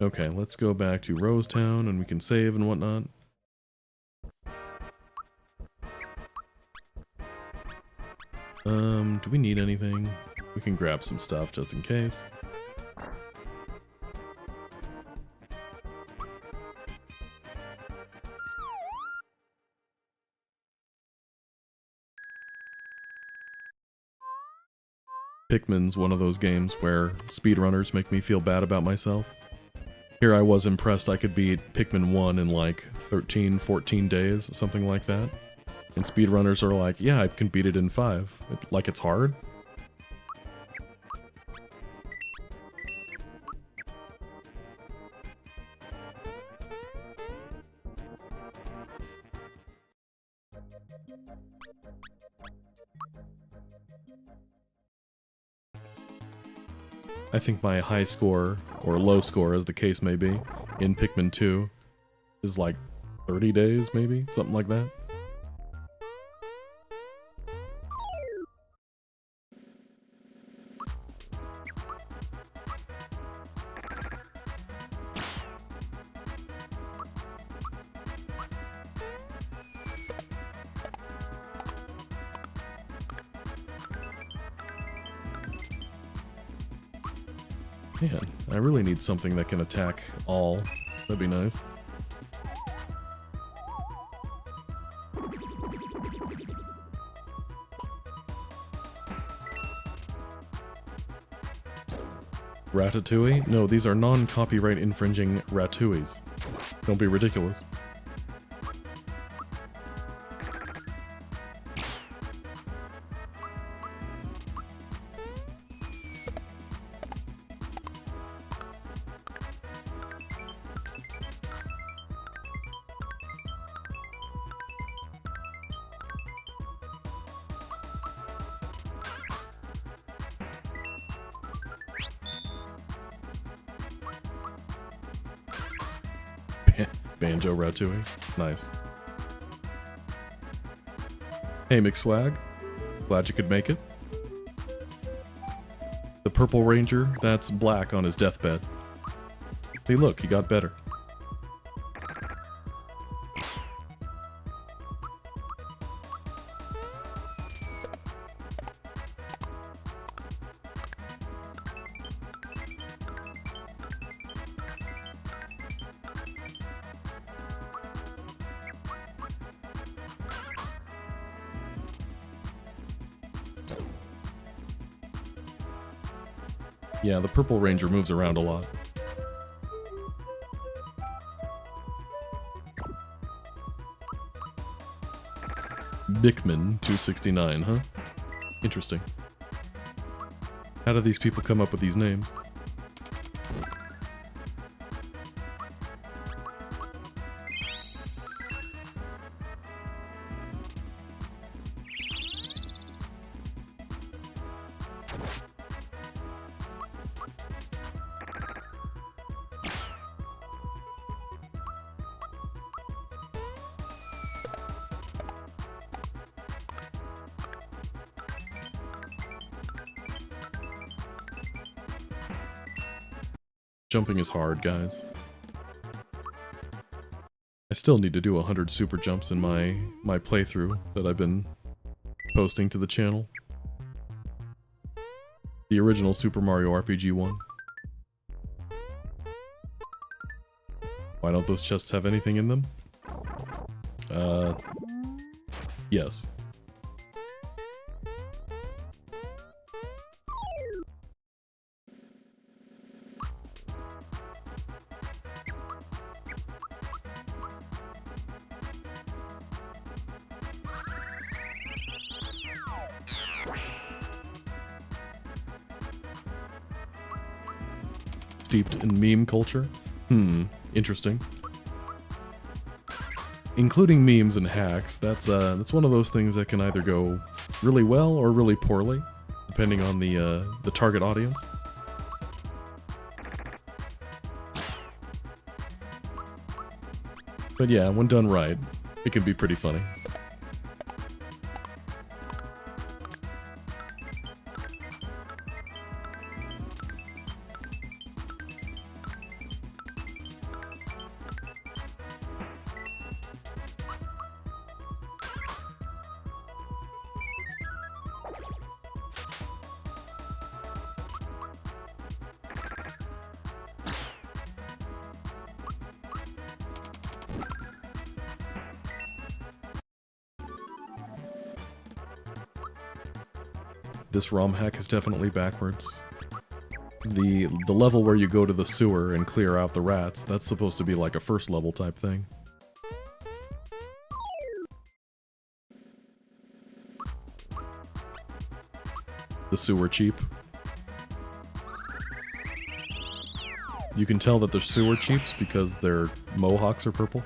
Okay, let's go back to Rosetown and we can save and whatnot. Do we need anything? We can grab some stuff just in case. Pikmin's one of those games where speedrunners make me feel bad about myself. Here I was impressed I could beat Pikmin 1 in like 13, 14 days, something like that. And speedrunners are like, yeah, I can beat it in 5. Like it's hard? I think my high score, or low score as the case may be, in Pikmin 2 is like 30 days maybe? Something like that. Man, I really need something that can attack all. That'd be nice. Ratatouille? No, these are non-copyright infringing Ratatouilles. Don't be ridiculous. Banjo Ratatouille. Nice. Hey, McSwag. Glad you could make it. The Purple Ranger, that's Black on his deathbed. Hey look, he got better. Yeah, the Purple Ranger moves around a lot. Bickman 269, huh? Interesting. How do these people come up with these names? Jumping is hard, guys. I still need to do 100 super jumps in my playthrough that I've been posting to the channel. The original Super Mario RPG one. Why don't those chests have anything in them? Yes. Steeped in meme culture? Interesting. Including memes and hacks, that's one of those things that can either go really well or really poorly, depending on the target audience. But yeah, when done right, it can be pretty funny. This ROM hack is definitely backwards. The level where you go to the sewer and clear out the rats, that's supposed to be like a first level type thing. The sewer cheap. You can tell that they're sewer cheaps because their mohawks are purple.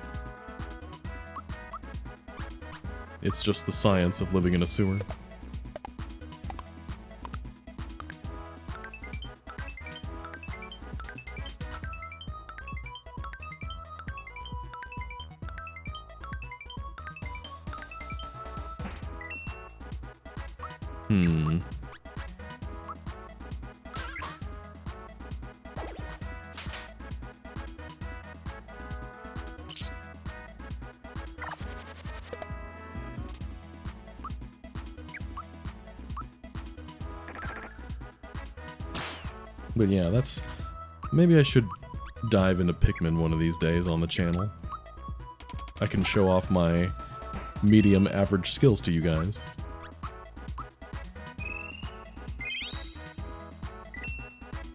It's just the science of living in a sewer. But yeah, that's... Maybe I should dive into Pikmin one of these days on the channel. I can show off my medium average skills to you guys.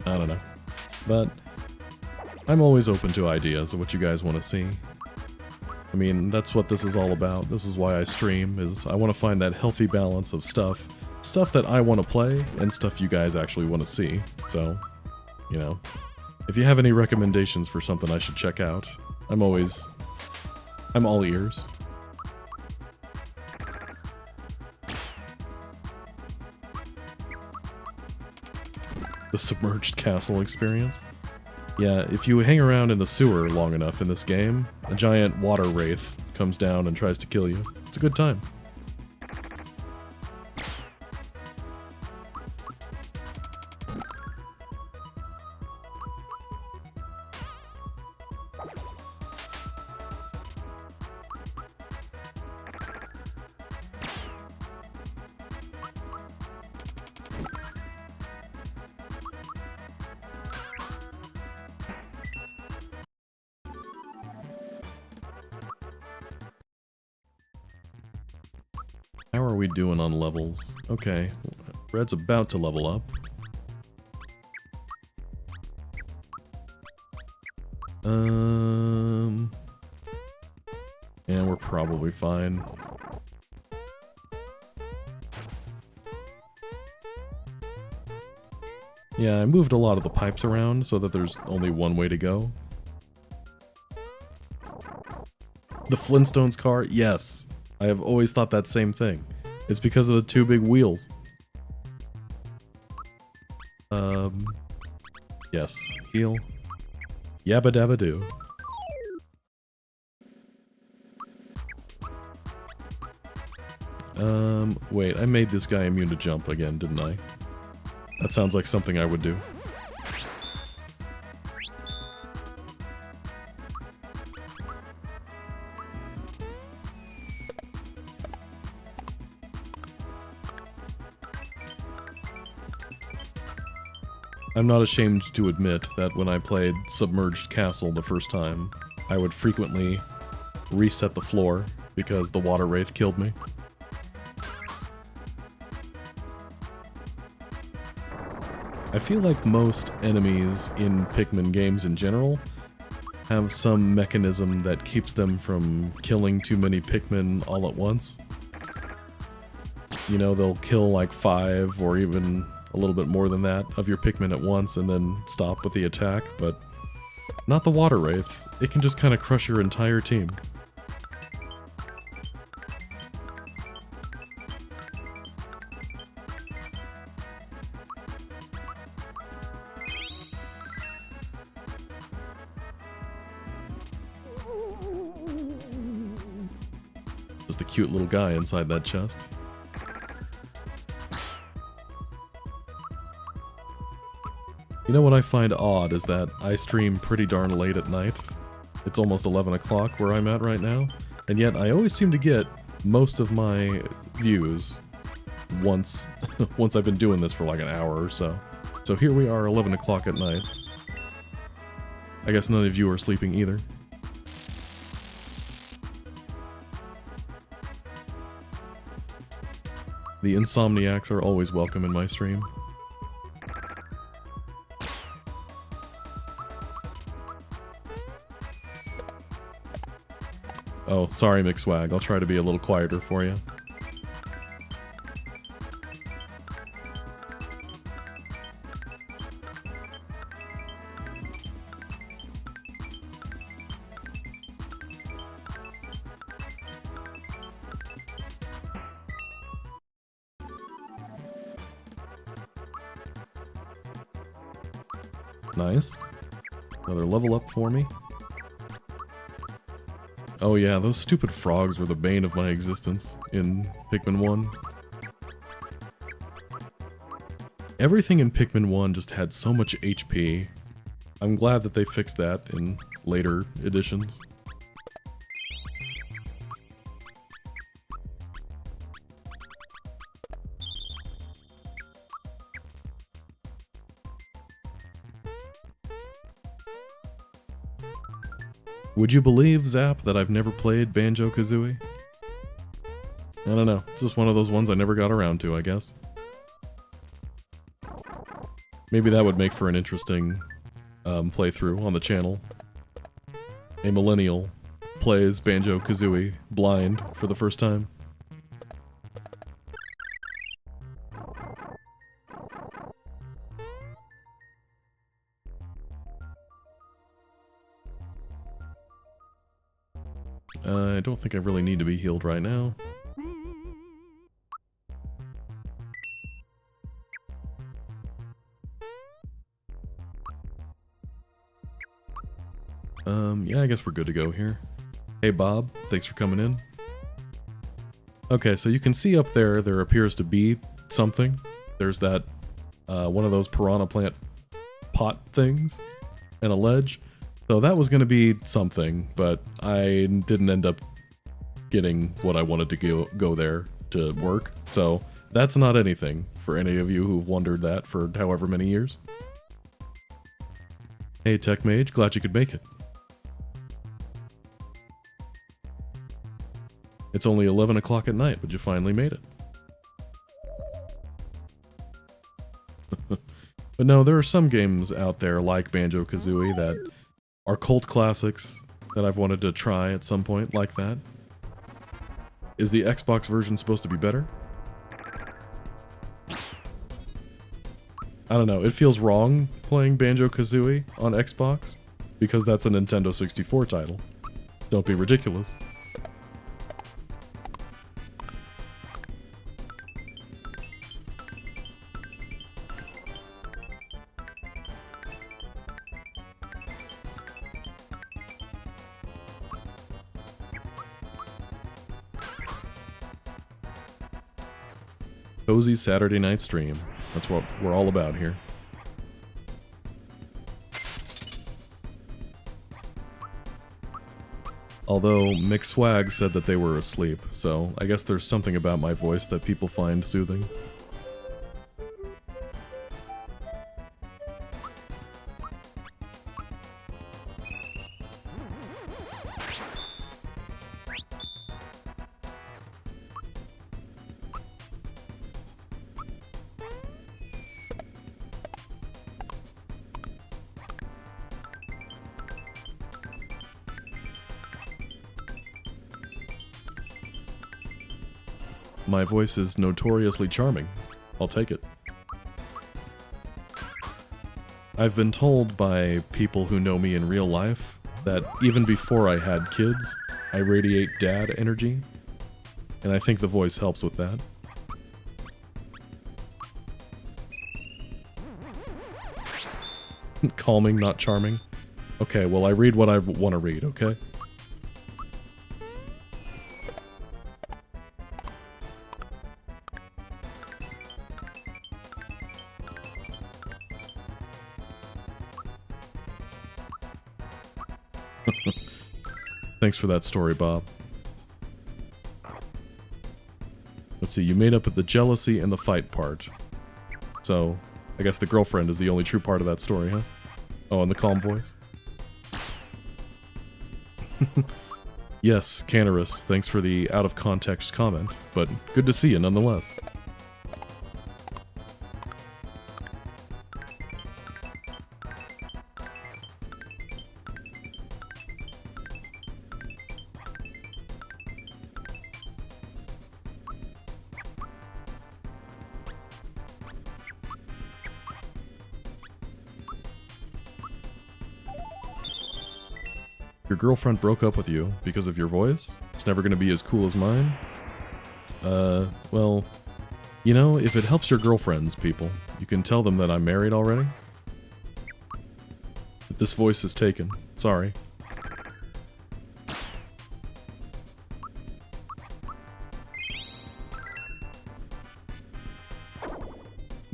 I don't know. But I'm always open to ideas of what you guys want to see. I mean, that's what this is all about. This is why I stream, is I want to find that healthy balance of stuff. Stuff that I want to play, and stuff you guys actually want to see. So, you know, if you have any recommendations for something I should check out, I'm all ears. The submerged castle experience? Yeah, if you hang around in the sewer long enough in this game, a giant water wraith comes down and tries to kill you. It's a good time. How are we doing on levels? Okay, Red's about to level up. Yeah, we're probably fine. Yeah, I moved a lot of the pipes around so that there's only one way to go. The Flintstones car? Yes. I have always thought that same thing. It's because of the two big wheels. Yes. Heal. Yabba dabba doo. Wait, I made this guy immune to jump again, didn't I? That sounds like something I would do. I'm not ashamed to admit that when I played Submerged Castle the first time, I would frequently reset the floor because the water wraith killed me. I feel like most enemies in Pikmin games in general have some mechanism that keeps them from killing too many Pikmin all at once. You know, they'll kill like 5 or even a little bit more than that of your Pikmin at once and then stop with the attack, but not the water wraith. It can just kind of crush your entire team. Just a cute little guy inside that chest. You know what I find odd is that I stream pretty darn late at night. It's almost 11 o'clock where I'm at right now, and yet I always seem to get most of my views once I've been doing this for like an hour or so. So here we are, 11 o'clock at night. I guess none of you are sleeping either. The insomniacs are always welcome in my stream. Oh, sorry, McSwag. I'll try to be a little quieter for you. Nice. Another level up for me. Oh yeah, those stupid frogs were the bane of my existence in Pikmin 1. Everything in Pikmin 1 just had so much HP. I'm glad that they fixed that in later editions. Would you believe, Zap, that I've never played Banjo-Kazooie? I don't know. It's just one of those ones I never got around to, I guess. Maybe that would make for an interesting playthrough on the channel. A millennial plays Banjo-Kazooie blind for the first time. I don't think I really need to be healed right now. Yeah, I guess we're good to go here. Hey Bob, thanks for coming in. Okay, so you can see up there appears to be something. There's that, one of those piranha plant pot things, and a ledge. So that was going to be something, but I didn't end up getting what I wanted to go there to work. So that's not anything for any of you who've wondered that for however many years. Hey Tech Mage, glad you could make it. It's only 11 o'clock at night, but you finally made it. But no, there are some games out there like Banjo-Kazooie that are cult classics that I've wanted to try at some point, like that. Is the Xbox version supposed to be better? I don't know, it feels wrong playing Banjo-Kazooie on Xbox, because that's a Nintendo 64 title. Don't be ridiculous. Cozy Saturday night stream. That's what we're all about here. Although McSwag said that they were asleep, so I guess there's something about my voice that people find soothing. My voice is notoriously charming. I'll take it. I've been told by people who know me in real life that even before I had kids, I radiate dad energy, and I think the voice helps with that. Calming, not charming. Okay, well I read what I want to read, okay? Thanks for that story, Bob. Let's see, you made up with the jealousy and the fight part. So, I guess the girlfriend is the only true part of that story, huh? Oh, and the calm voice? Yes, Canarus, thanks for the out-of-context comment, but good to see you nonetheless. Your girlfriend broke up with you because of your voice? It's never gonna be as cool as mine? Well, you know, if it helps your girlfriends, people, you can tell them that I'm married already. But this voice is taken. Sorry.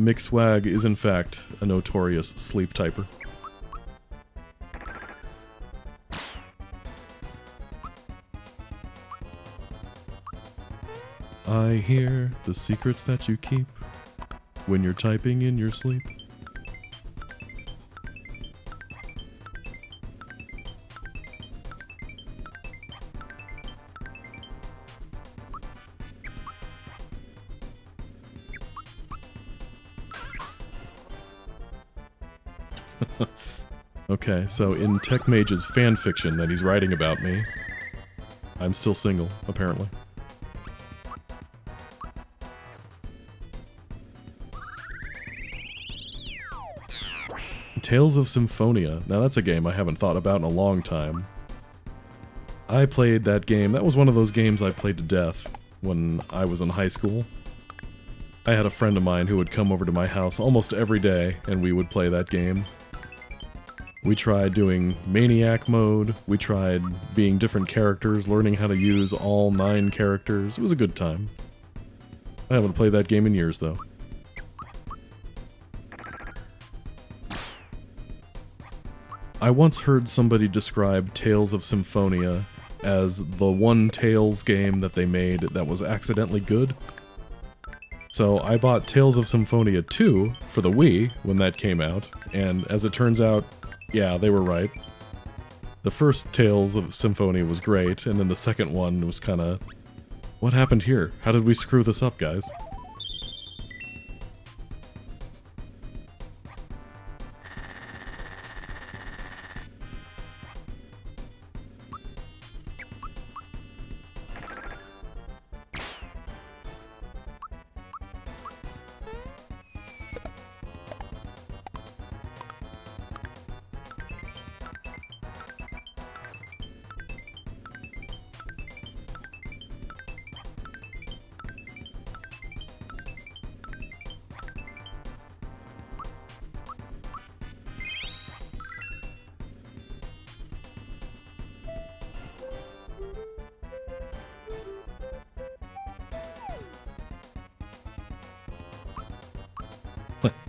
Mixwag is in fact a notorious sleep typer. I hear the secrets that you keep when you're typing in your sleep. Okay, so in Tech Mage's fanfiction that he's writing about me, I'm still single, apparently. Tales of Symphonia. Now that's a game I haven't thought about in a long time. I played that game. That was one of those games I played to death when I was in high school. I had a friend of mine who would come over to my house almost every day, and we would play that game. We tried doing Maniac mode, we tried being different characters, learning how to use all 9 characters. It was a good time. I haven't played that game in years, though. I once heard somebody describe Tales of Symphonia as the one Tales game that they made that was accidentally good. So I bought Tales of Symphonia 2 for the Wii when that came out, and as it turns out, yeah, they were right. The first Tales of Symphonia was great, and then the second one was kinda... What happened here? How did we screw this up, guys?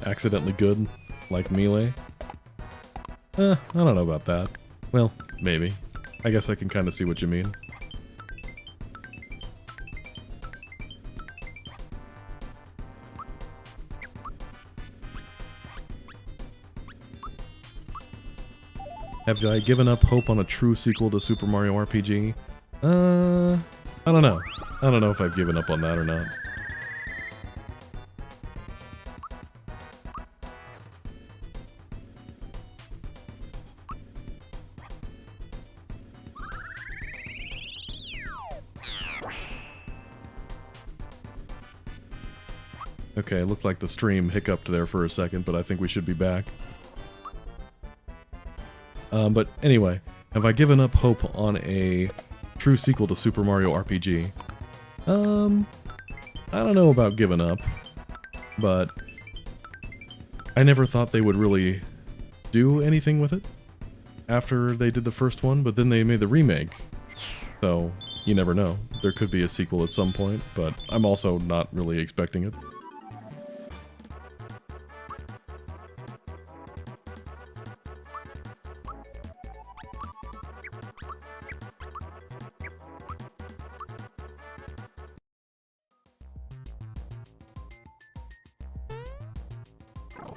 Accidentally good, like Melee? I don't know about that. Well, maybe. I guess I can kind of see what you mean. Have I given up hope on a true sequel to Super Mario RPG? I don't know. I don't know if I've given up on that or not. Okay, looked like the stream hiccuped there for a second, but I think we should be back. But anyway, have I given up hope on a true sequel to Super Mario RPG? I don't know about giving up, but I never thought they would really do anything with it after they did the first one, but then they made the remake. So, you never know. There could be a sequel at some point, but I'm also not really expecting it.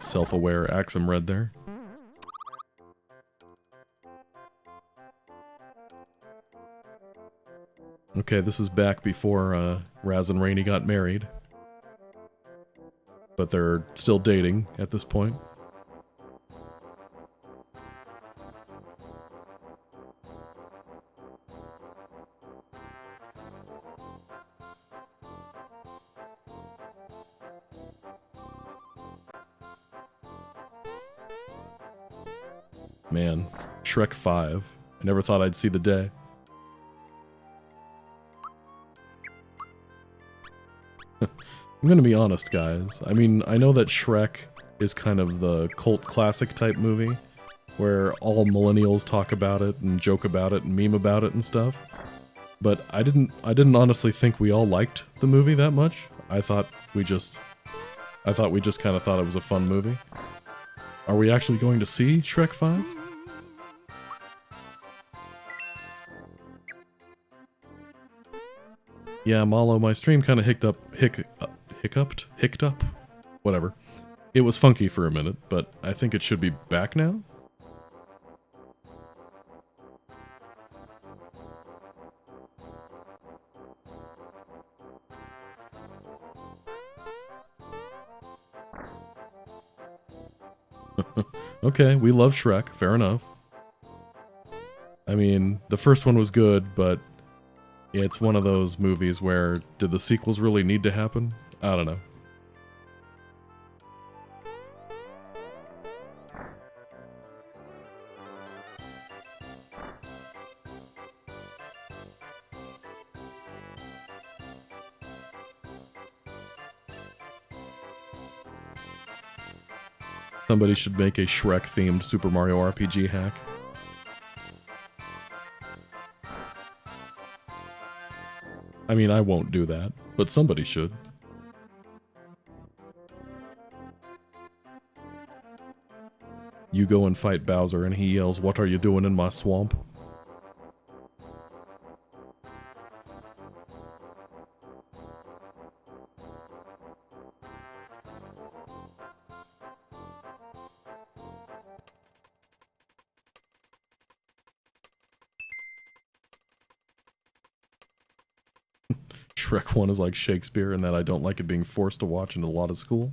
Self-aware Axem Red there. Okay, this is back before Raz and Rainey got married. But they're still dating at this point. Man, Shrek 5. I never thought I'd see the day. I'm gonna be honest, guys. I mean, I know that Shrek is kind of the cult classic type movie, where all millennials talk about it and joke about it and meme about it and stuff. But I didn't honestly think we all liked the movie that much. I thought we just kind of thought it was a fun movie. Are we actually going to see Shrek 5? Yeah, Malo, my stream kind of hiccuped up? Whatever. It was funky for a minute, but I think it should be back now? Okay, we love Shrek, fair enough. I mean, the first one was good, but it's one of those movies where, did the sequels really need to happen? I don't know. Somebody should make a Shrek-themed Super Mario RPG hack. I mean, I won't do that, but somebody should. You go and fight Bowser and he yells, "What are you doing in my swamp?" Shrek 1 is like Shakespeare in that I don't like it being forced to watch in a lot of school.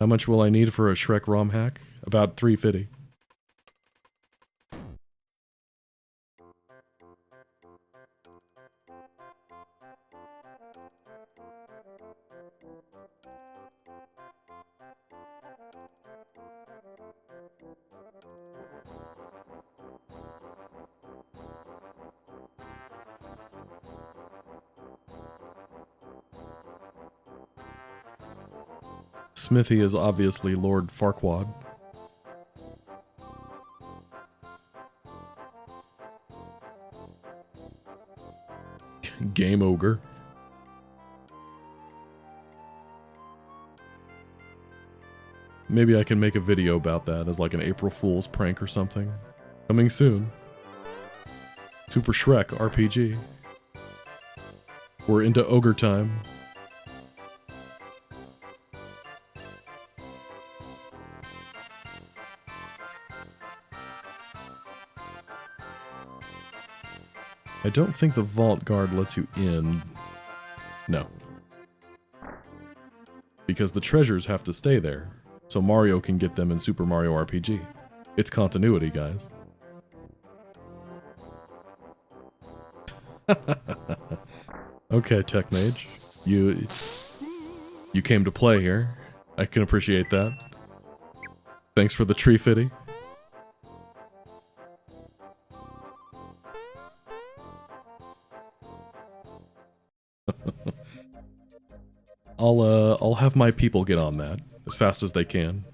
How much will I need for a Shrek ROM hack? About $3.50. Smithy is obviously Lord Farquaad. Game Ogre. Maybe I can make a video about that as like an April Fool's prank or something. Coming soon. Super Shrek RPG. We're into ogre time. I don't think the vault guard lets you in. No. Because the treasures have to stay there, so Mario can get them in Super Mario RPG. It's continuity, guys. Okay, Tech Mage. You came to play here. I can appreciate that. Thanks for the tree fitty. I'll have my people get on that as fast as they can.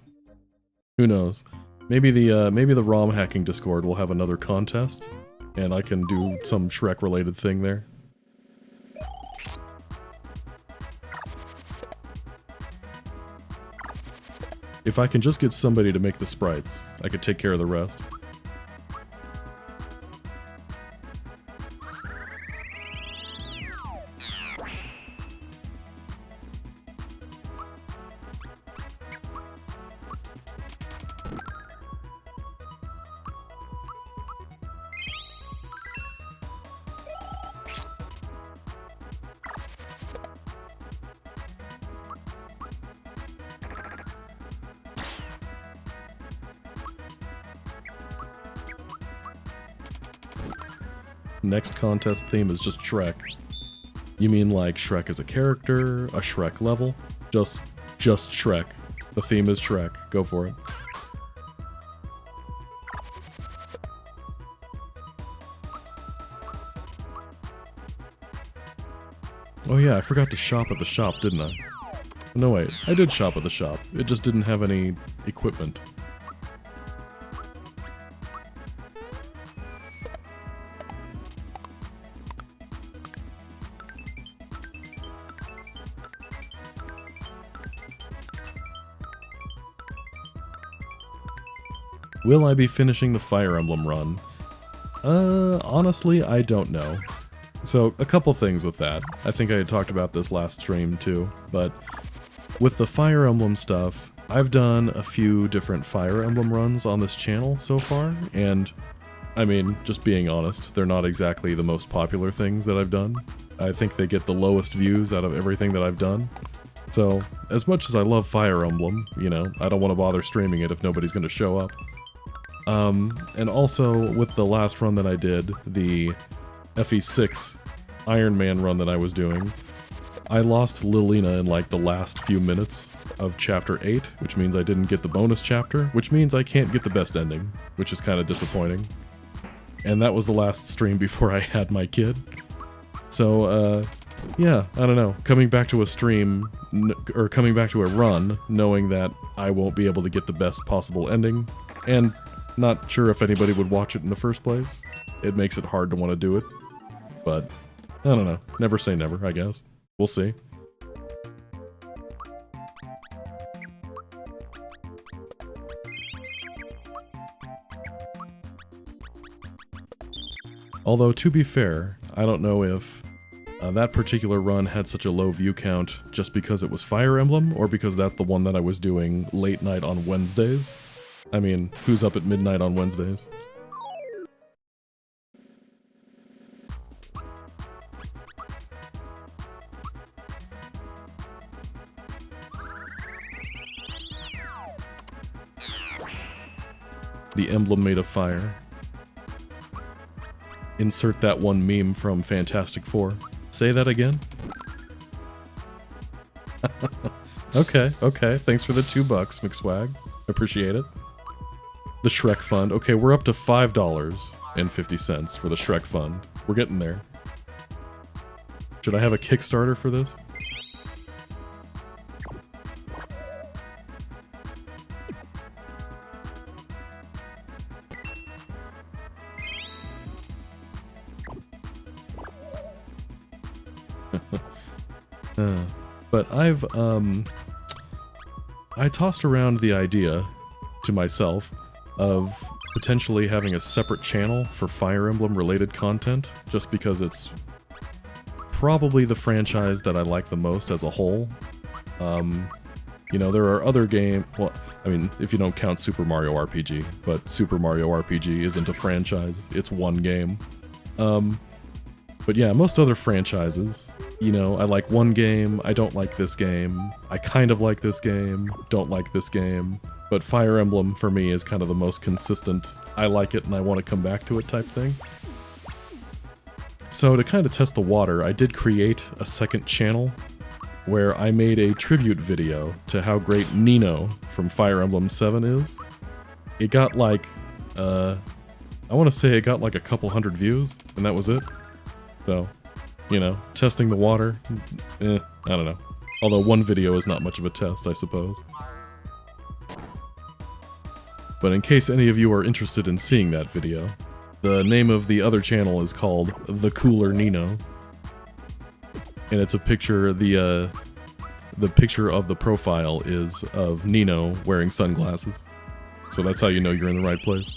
Who knows? Maybe the ROM hacking Discord will have another contest, and I can do some Shrek related thing there. If I can just get somebody to make the sprites, I could take care of the rest. Next contest theme is just Shrek. You mean like Shrek as a character, a Shrek level? Just Shrek. The theme is Shrek. Go for it. Oh yeah, I forgot to shop at the shop, didn't I? No wait, I did shop at the shop. It just didn't have any equipment. Will I be finishing the Fire Emblem run? Honestly, I don't know. So, a couple things with that. I think I had talked about this last stream too, but with the Fire Emblem stuff, I've done a few different Fire Emblem runs on this channel so far, and I mean, just being honest, they're not exactly the most popular things that I've done. I think they get the lowest views out of everything that I've done. So, as much as I love Fire Emblem, you know, I don't want to bother streaming it if nobody's going to show up. And also, with the last run that I did, the FE6 Iron Man run that I was doing, I lost Lilina in like the last few minutes of Chapter 8, which means I didn't get the bonus chapter, which means I can't get the best ending, which is kind of disappointing. And that was the last stream before I had my kid. So, yeah, I don't know. Coming back to a stream, or coming back to a run, knowing that I won't be able to get the best possible ending, and not sure if anybody would watch it in the first place. It makes it hard to want to do it. But, I don't know. Never say never, I guess. We'll see. Although, to be fair, I don't know if that particular run had such a low view count just because it was Fire Emblem, or because that's the one that I was doing late night on Wednesdays. I mean, who's up at midnight on Wednesdays? The emblem made of fire. Insert that one meme from Fantastic Four. Say that again? Okay, thanks for the $2, McSwag. Appreciate it. The Shrek Fund. Okay, we're up to $5.50 for the Shrek Fund. We're getting there. Should I have a Kickstarter for this? But I tossed around the idea to myself of potentially having a separate channel for Fire Emblem related content, just because it's probably the franchise that I like the most as a whole. You know, there are other games, well, I mean, if you don't count Super Mario RPG, but Super Mario RPG isn't a franchise, it's one game. But yeah, most other franchises, you know, I like one game, I don't like this game, I kind of like this game, don't like this game, but Fire Emblem for me is kind of the most consistent, I like it and I want to come back to it type thing. So to kind of test the water, I did create a second channel where I made a tribute video to how great Nino from Fire Emblem 7 is. It got like, I want to say it got like a couple hundred views, and that was it. So, you know, testing the water, I don't know. Although one video is not much of a test, I suppose. But in case any of you are interested in seeing that video, the name of the other channel is called The Cooler Nino. And it's a picture, the picture of the profile is of Nino wearing sunglasses. So that's how you know you're in the right place.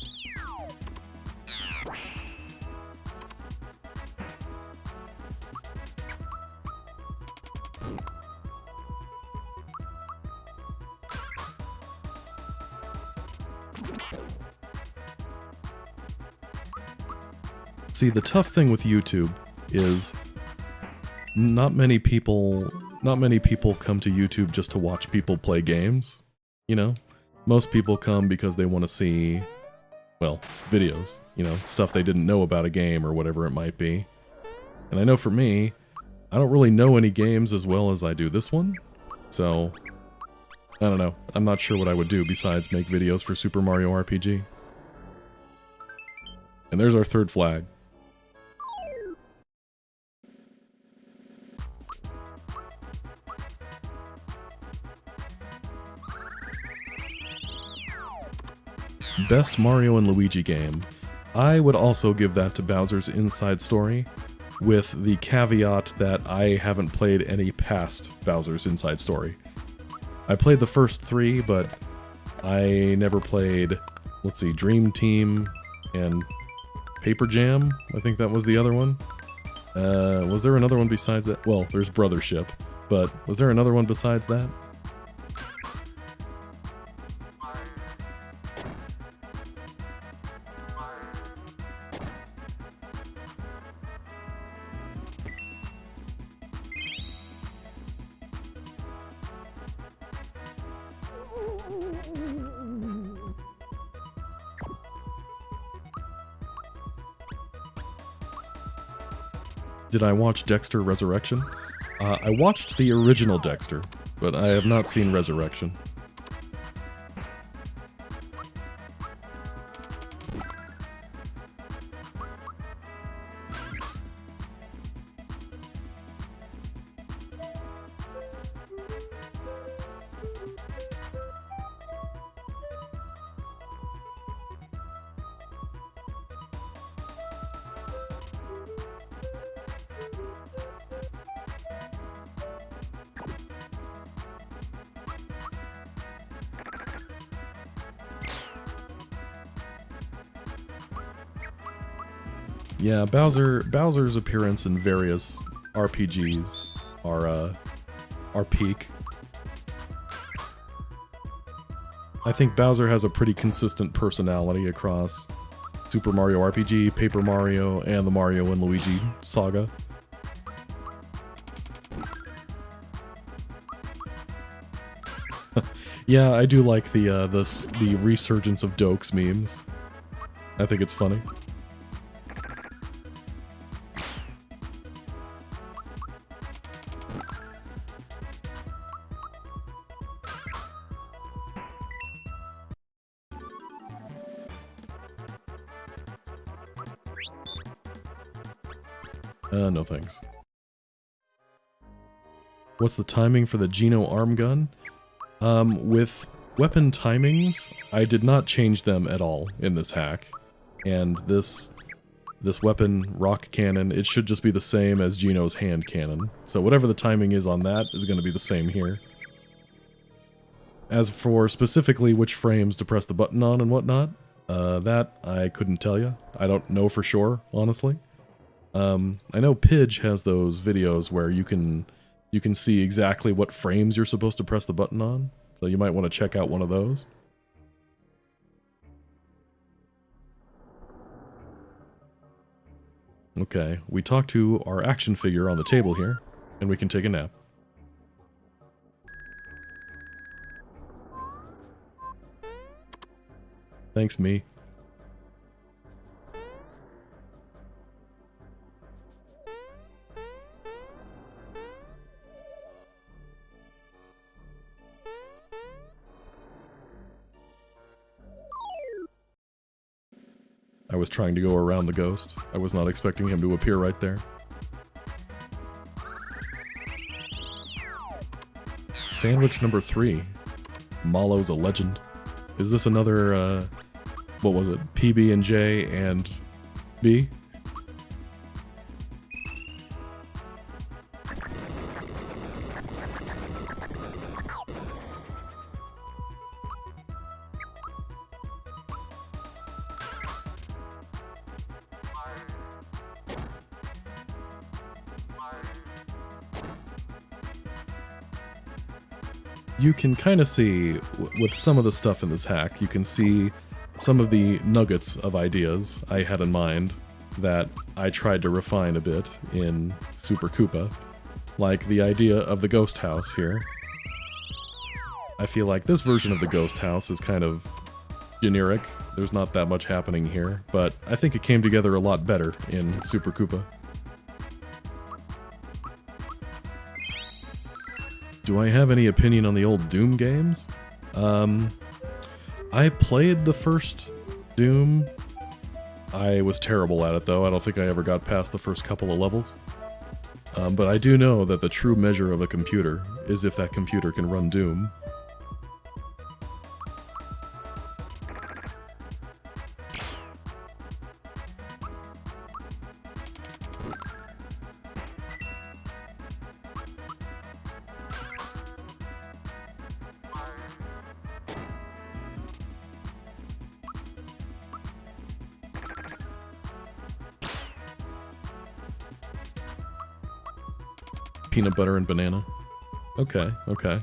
See, the tough thing with YouTube is not many people come to YouTube just to watch people play games, you know? Most people come because they want to see, well, videos, you know, stuff they didn't know about a game or whatever it might be. And I know for me, I don't really know any games as well as I do this one, so I don't know. I'm not sure what I would do besides make videos for Super Mario RPG. And there's our third flag. Best Mario and Luigi game. I would also give that to Bowser's Inside Story, with the caveat that I haven't played any past Bowser's Inside Story. I played the first 3, but I never played, let's see, Dream Team and Paper Jam. I think that was the other one. Was there another one besides that? Well, there's Brothership, but was there another one besides that? Did I watch Dexter Resurrection? I watched the original Dexter, but I have not seen Resurrection. Yeah, Bowser's appearance in various RPGs are peak. I think Bowser has a pretty consistent personality across Super Mario RPG, Paper Mario, and the Mario and Luigi saga. Yeah, I do like the resurgence of Dokes memes. I think it's funny. No thanks. What's the timing for the Geno arm gun? With weapon timings, I did not change them at all in this hack. And this weapon, rock cannon, it should just be the same as Geno's hand cannon. So whatever the timing is on that is going to be the same here. As for specifically which frames to press the button on and whatnot, that I couldn't tell you. I don't know for sure, honestly. I know Pidge has those videos where you can see exactly what frames you're supposed to press the button on, so you might want to check out one of those. Okay, we talked to our action figure on the table here, and we can take a nap. Thanks, me. I was trying to go around the ghost. I was not expecting him to appear right there. Sandwich number 3. Malo's a legend. Is this another, what was it? PB&J and B? You can kind of see, with some of the stuff in this hack, you can see some of the nuggets of ideas I had in mind that I tried to refine a bit in Super Koopa. Like the idea of the ghost house here. I feel like this version of the ghost house is kind of generic. There's not that much happening here, but I think it came together a lot better in Super Koopa. Do I have any opinion on the old Doom games? I played the first Doom. I was terrible at it, though. I don't think I ever got past the first couple of levels. But I do know that the true measure of a computer is if that computer can run Doom. peanut butter and banana. Okay, okay.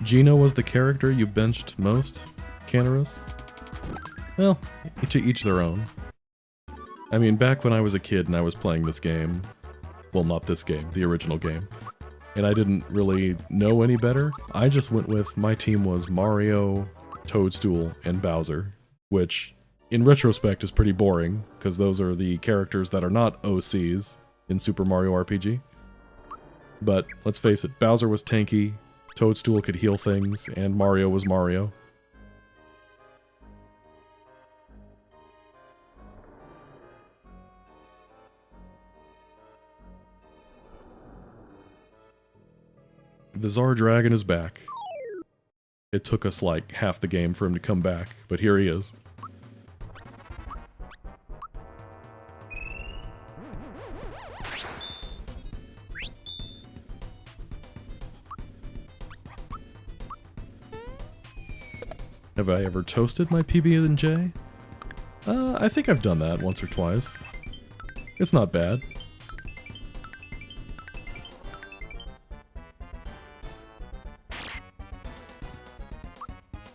Gino was the character you benched most, Canaris? Well, to each their own. I mean, back when I was a kid and I was playing this game, well, not this game, the original game, and I didn't really know any better, I just went with my team was Mario, Toadstool, and Bowser, which, in retrospect, is pretty boring, because those are the characters that are not OCs in Super Mario RPG. But, let's face it, Bowser was tanky, Toadstool could heal things, and Mario was Mario. The Tsar Dragon is back. It took us like half the game for him to come back, but here he is. Have I ever toasted my PB&J? I think I've done that once or twice. It's not bad.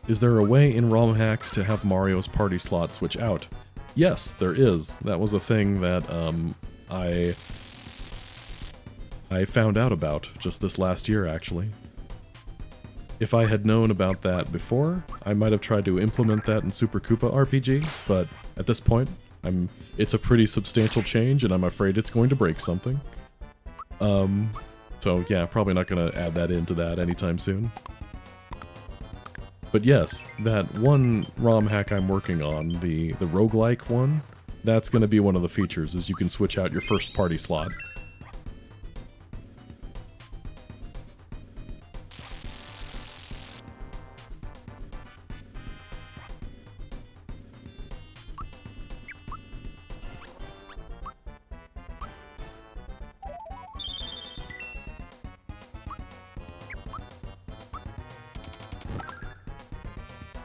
Is there a way in ROM hacks to have Mario's party slot switch out? Yes, there is. That was a thing that I found out about just this last year, actually. If I had known about that before, I might have tried to implement that in Super Koopa RPG, but at this point, it's a pretty substantial change, and I'm afraid it's going to break something. So yeah, probably not going to add that into that anytime soon. But yes, that one ROM hack I'm working on, the roguelike one, that's going to be one of the features, is you can switch out your first party slot.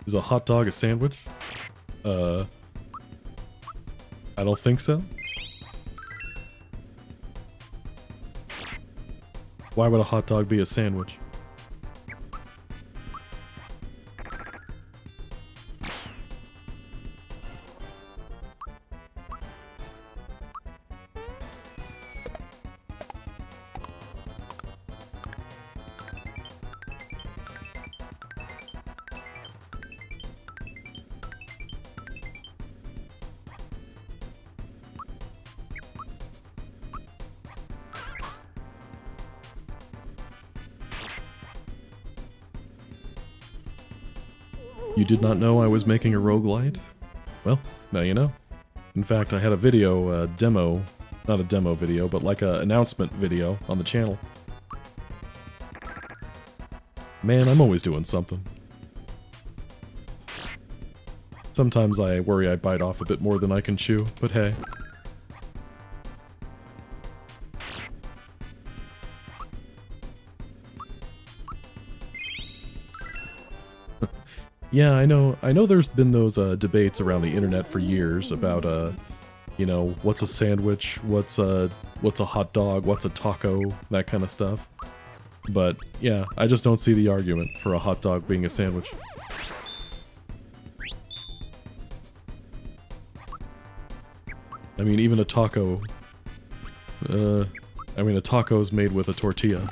Is a hot dog a sandwich? I don't think so. Why would a hot dog be a sandwich? You did not know I was making a roguelite? Well, now you know. In fact, I had a video, demo, not a demo video, but like an announcement video on the channel. Man, I'm always doing something. Sometimes I worry I bite off a bit more than I can chew, but hey. Yeah, I know there's been those debates around the internet for years about, you know, what's a sandwich, what's a hot dog, what's a taco, that kind of stuff. But, yeah, I just don't see the argument for a hot dog being a sandwich. I mean, even a taco, a taco's made with a tortilla,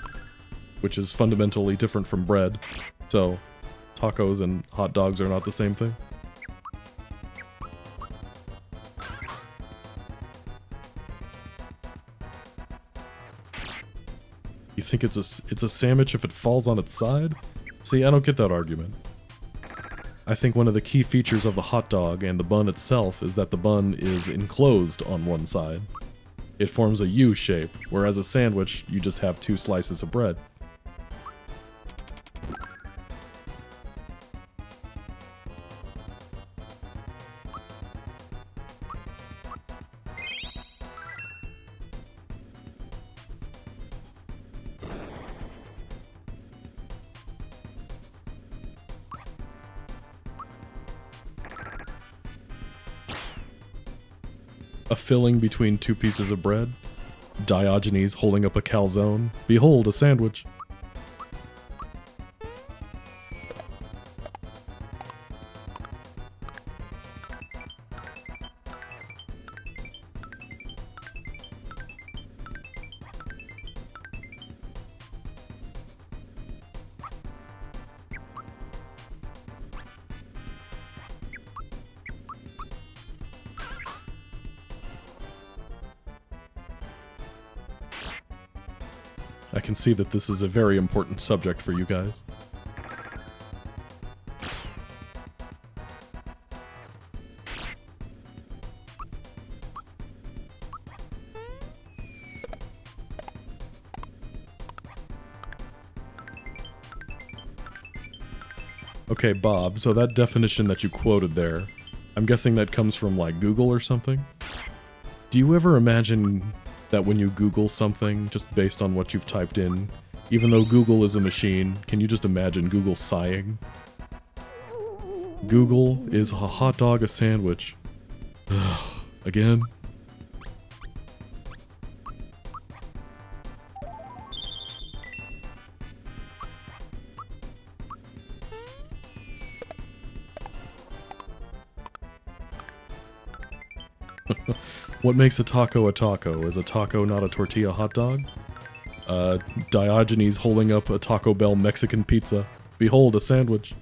which is fundamentally different from bread, so tacos and hot dogs are not the same thing. You think it's a sandwich if it falls on its side? See, I don't get that argument. I think one of the key features of the hot dog and the bun itself is that the bun is enclosed on one side. It forms a U shape, whereas a sandwich, you just have two slices of bread. A filling between two pieces of bread. Diogenes holding up a calzone. Behold, a sandwich. I can see that this is a very important subject for you guys. Okay, Bob, so that definition that you quoted there, I'm guessing that comes from, like, Google or something? Do you ever imagine that when you Google something, just based on what you've typed in, even though Google is a machine, can you just imagine Google sighing? Google, is a hot dog a sandwich? Again? What makes a taco a taco? Is a taco not a tortilla hot dog? Diogenes holding up a Taco Bell Mexican pizza. Behold, a sandwich.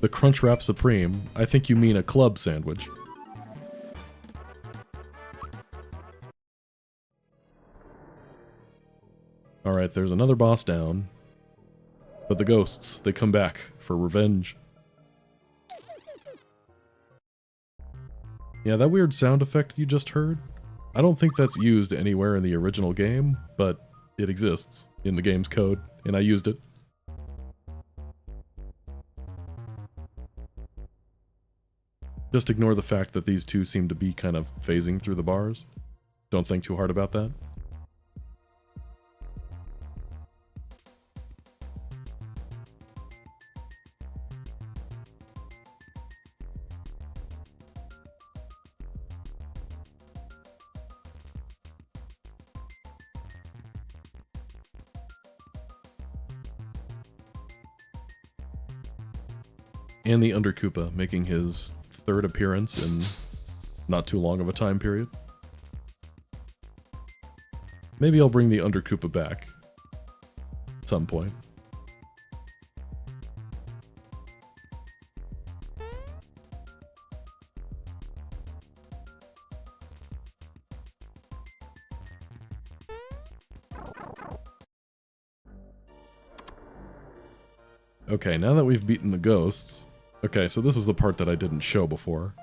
The Crunchwrap Supreme. I think you mean a club sandwich. Alright, there's another boss down. But the ghosts, they come back for revenge. Yeah, that weird sound effect you just heard? I don't think that's used anywhere in the original game, but it exists in the game's code, and I used it. Just ignore the fact that these two seem to be kind of phasing through the bars. Don't think too hard about that. And the Underkoopa making his third appearance in not too long of a time period. Maybe I'll bring the Underkoopa back at some point. Okay, now that we've beaten the ghosts... Okay, so this is the part that I didn't show before.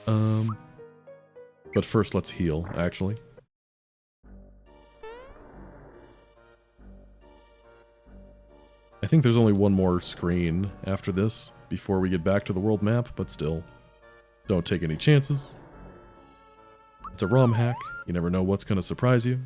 But first let's heal, actually. I think there's only one more screen after this before we get back to the world map, but still, don't take any chances. It's a ROM hack, you never know what's gonna surprise you.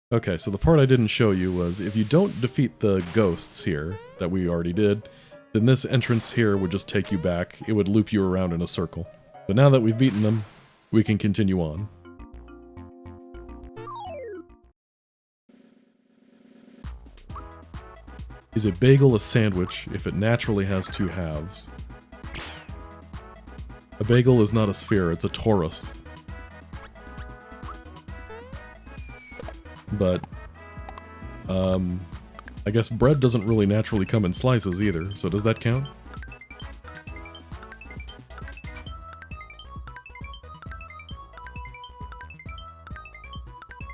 Okay, so the part I didn't show you was, if you don't defeat the ghosts here, that we already did, then this entrance here would just take you back. It would loop you around in a circle. But now that we've beaten them, we can continue on. Is a bagel a sandwich if it naturally has two halves? A bagel is not a sphere, it's a torus. But, I guess bread doesn't really naturally come in slices either, so does that count?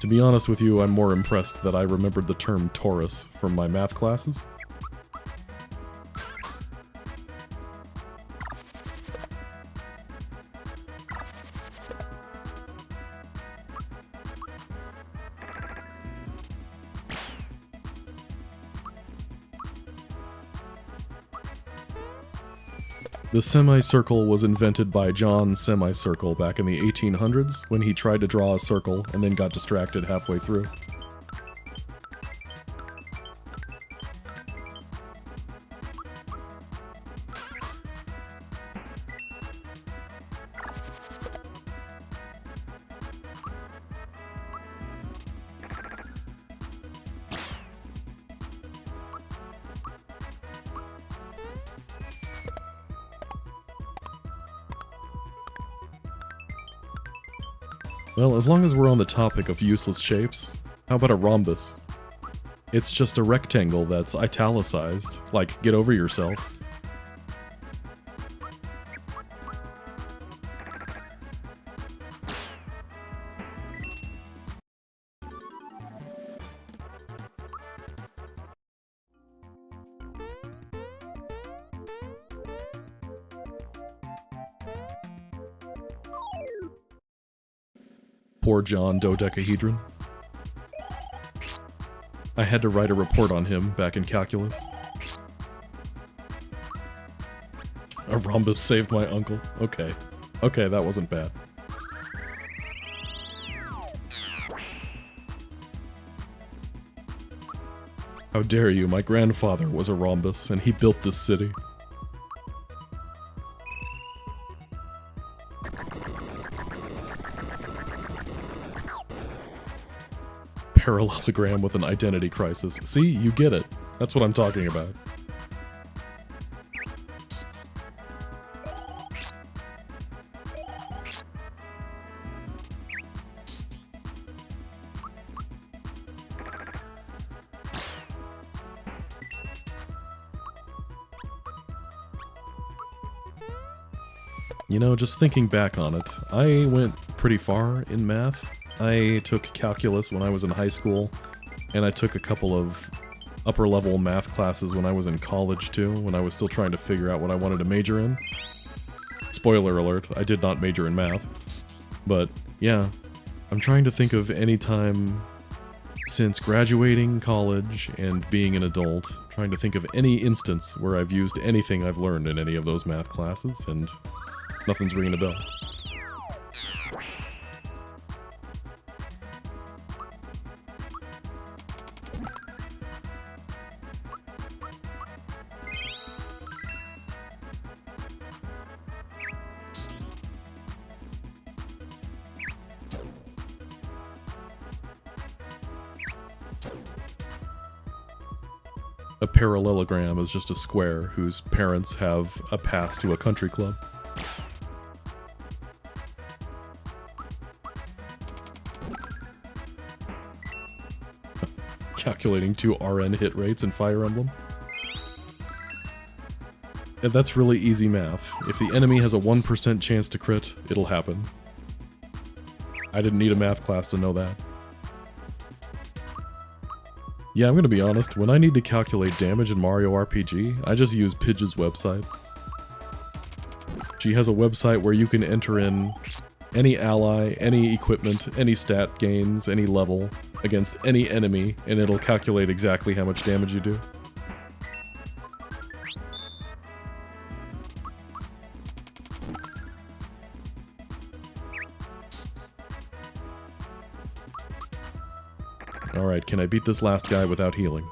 To be honest with you, I'm more impressed that I remembered the term torus from my math classes. The semicircle was invented by John Semicircle back in the 1800s when he tried to draw a circle and then got distracted halfway through. Well, as long as we're on the topic of useless shapes, how about a rhombus? It's just a rectangle that's italicized, like, get over yourself. Poor John Dodecahedron. I had to write a report on him back in calculus. A rhombus saved my uncle. Okay. Okay, that wasn't bad. How dare you, my grandfather was a rhombus, and he built this city. Parallelogram with an identity crisis. See, you get it. That's what I'm talking about. You know, just thinking back on it, I went pretty far in math. I took calculus when I was in high school, and I took a couple of upper-level math classes when I was in college, too, when I was still trying to figure out what I wanted to major in. Spoiler alert, I did not major in math. But, yeah, I'm trying to think of any time since graduating college and being an adult, trying to think of any instance where I've used anything I've learned in any of those math classes, and nothing's ringing a bell. A parallelogram is just a square whose parents have a pass to a country club. Calculating 2 RN hit rates in Fire Emblem. And that's really easy math. If the enemy has a 1% chance to crit, it'll happen. I didn't need a math class to know that. Yeah, I'm gonna be honest, when I need to calculate damage in Mario RPG, I just use Pidge's website. She has a website where you can enter in any ally, any equipment, any stat gains, any level, against any enemy, and it'll calculate exactly how much damage you do. Alright, can I beat this last guy without healing?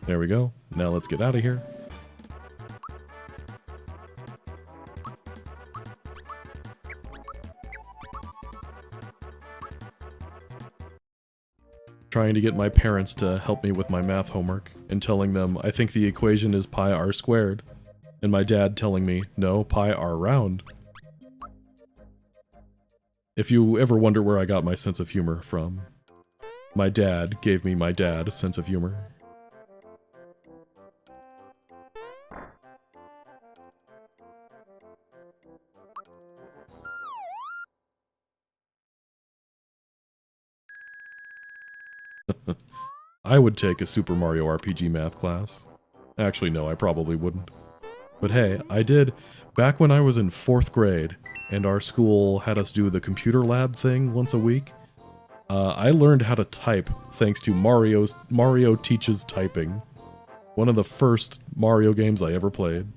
There we go. Now let's get out of here. Trying to get my parents to help me with my math homework, and telling them I think the equation is pi r squared, and my dad telling me, no, pi r round. If you ever wonder where I got my sense of humor from, my dad gave me my dad a sense of humor. I would take a Super Mario RPG math class. Actually, no, I probably wouldn't. But hey, I did back when I was in 4th grade, and our school had us do the computer lab thing once a week. I learned how to type thanks to Mario Teaches Typing. One of the first Mario games I ever played.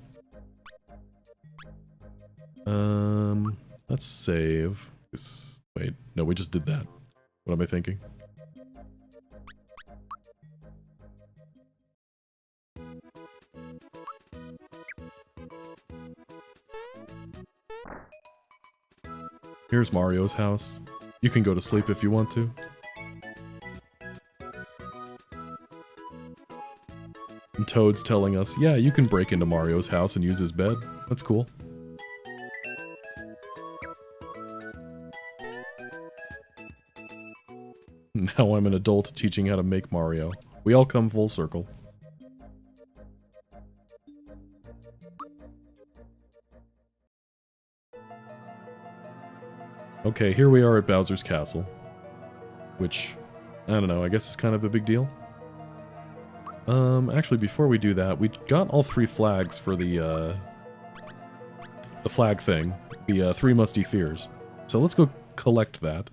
Let's save. Wait, no, we just did that. What am I thinking? Here's Mario's house. You can go to sleep if you want to. And Toad's telling us, yeah, you can break into Mario's house and use his bed. That's cool. Now I'm an adult teaching how to make Mario. We all come full circle. Okay, here we are at Bowser's Castle. Which, I don't know, I guess is kind of a big deal. Actually, before we do that, we got all 3 flags for the flag thing. The 3 Musty Fears. So let's go collect that.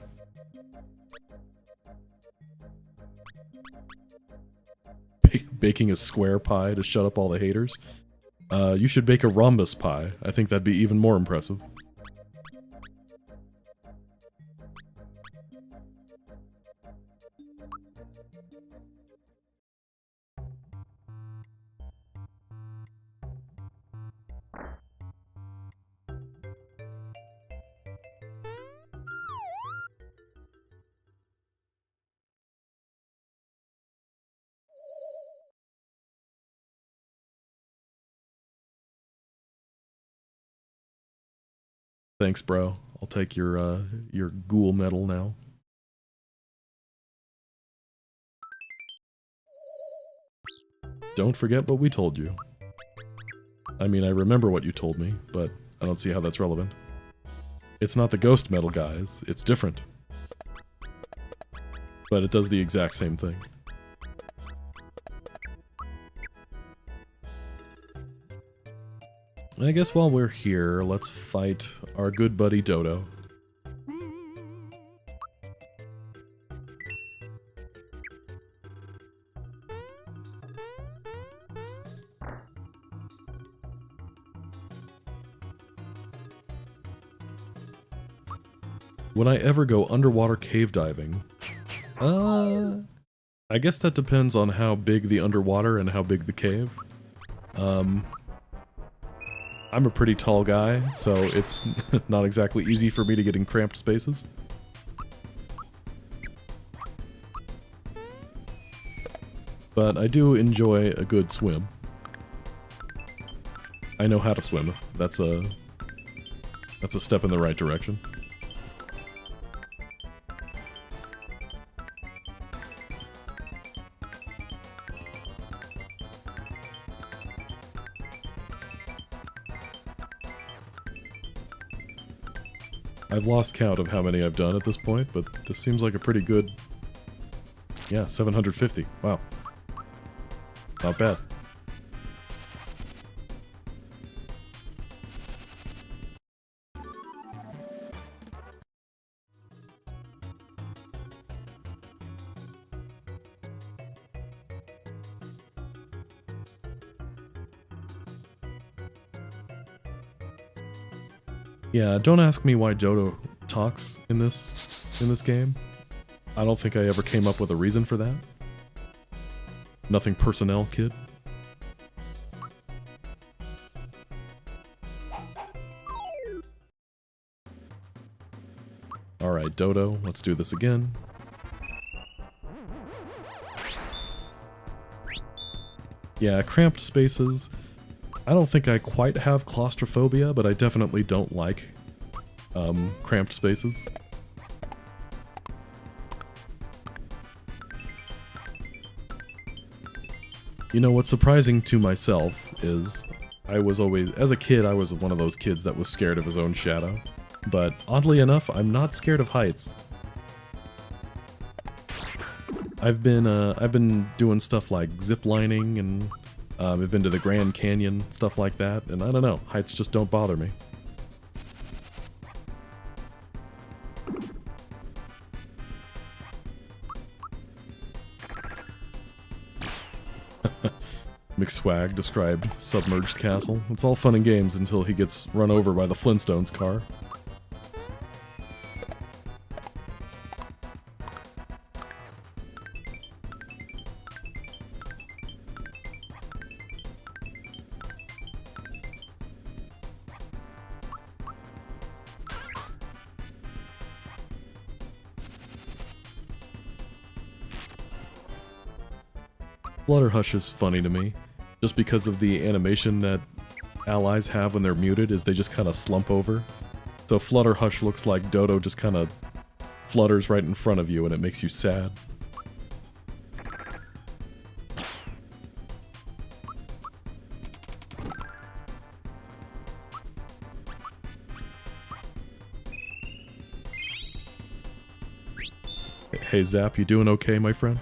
Baking a square pie to shut up all the haters. You should bake a rhombus pie. I think that'd be even more impressive. Thanks, bro. I'll take your ghoul medal now. Don't forget what we told you. I mean, I remember what you told me, but I don't see how that's relevant. It's not the ghost medal, guys. It's different. But it does the exact same thing. I guess while we're here, let's fight our good buddy Dodo. Would I ever go underwater cave diving? I guess that depends on how big the underwater and how big the cave. I'm a pretty tall guy, so it's not exactly easy for me to get in cramped spaces. But I do enjoy a good swim. I know how to swim. That's a step in the right direction. I've lost count of how many I've done at this point, but this seems like a pretty good... Yeah, 750. Wow. Not bad. Yeah, don't ask me why Dodo talks in this game. I don't think I ever came up with a reason for that. Nothing personnel, kid. Alright, Dodo, let's do this again. Yeah, cramped spaces. I don't think I quite have claustrophobia, but I definitely don't like cramped spaces. You know, what's surprising to myself is I was always, as a kid, I was one of those kids that was scared of his own shadow. But oddly enough, I'm not scared of heights. I've been doing stuff like zip lining and I've been to the Grand Canyon, stuff like that, and I don't know, heights just don't bother me. McSwag described submerged castle. It's all fun and games until he gets run over by the Flintstones car. Flutterhush is funny to me, just because of the animation that allies have when they're muted, is they just kind of slump over. So Flutterhush looks like Dodo just kind of flutters right in front of you and it makes you sad. Hey Zap, you doing okay, my friend?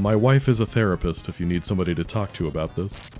My wife is a therapist if you need somebody to talk to about this.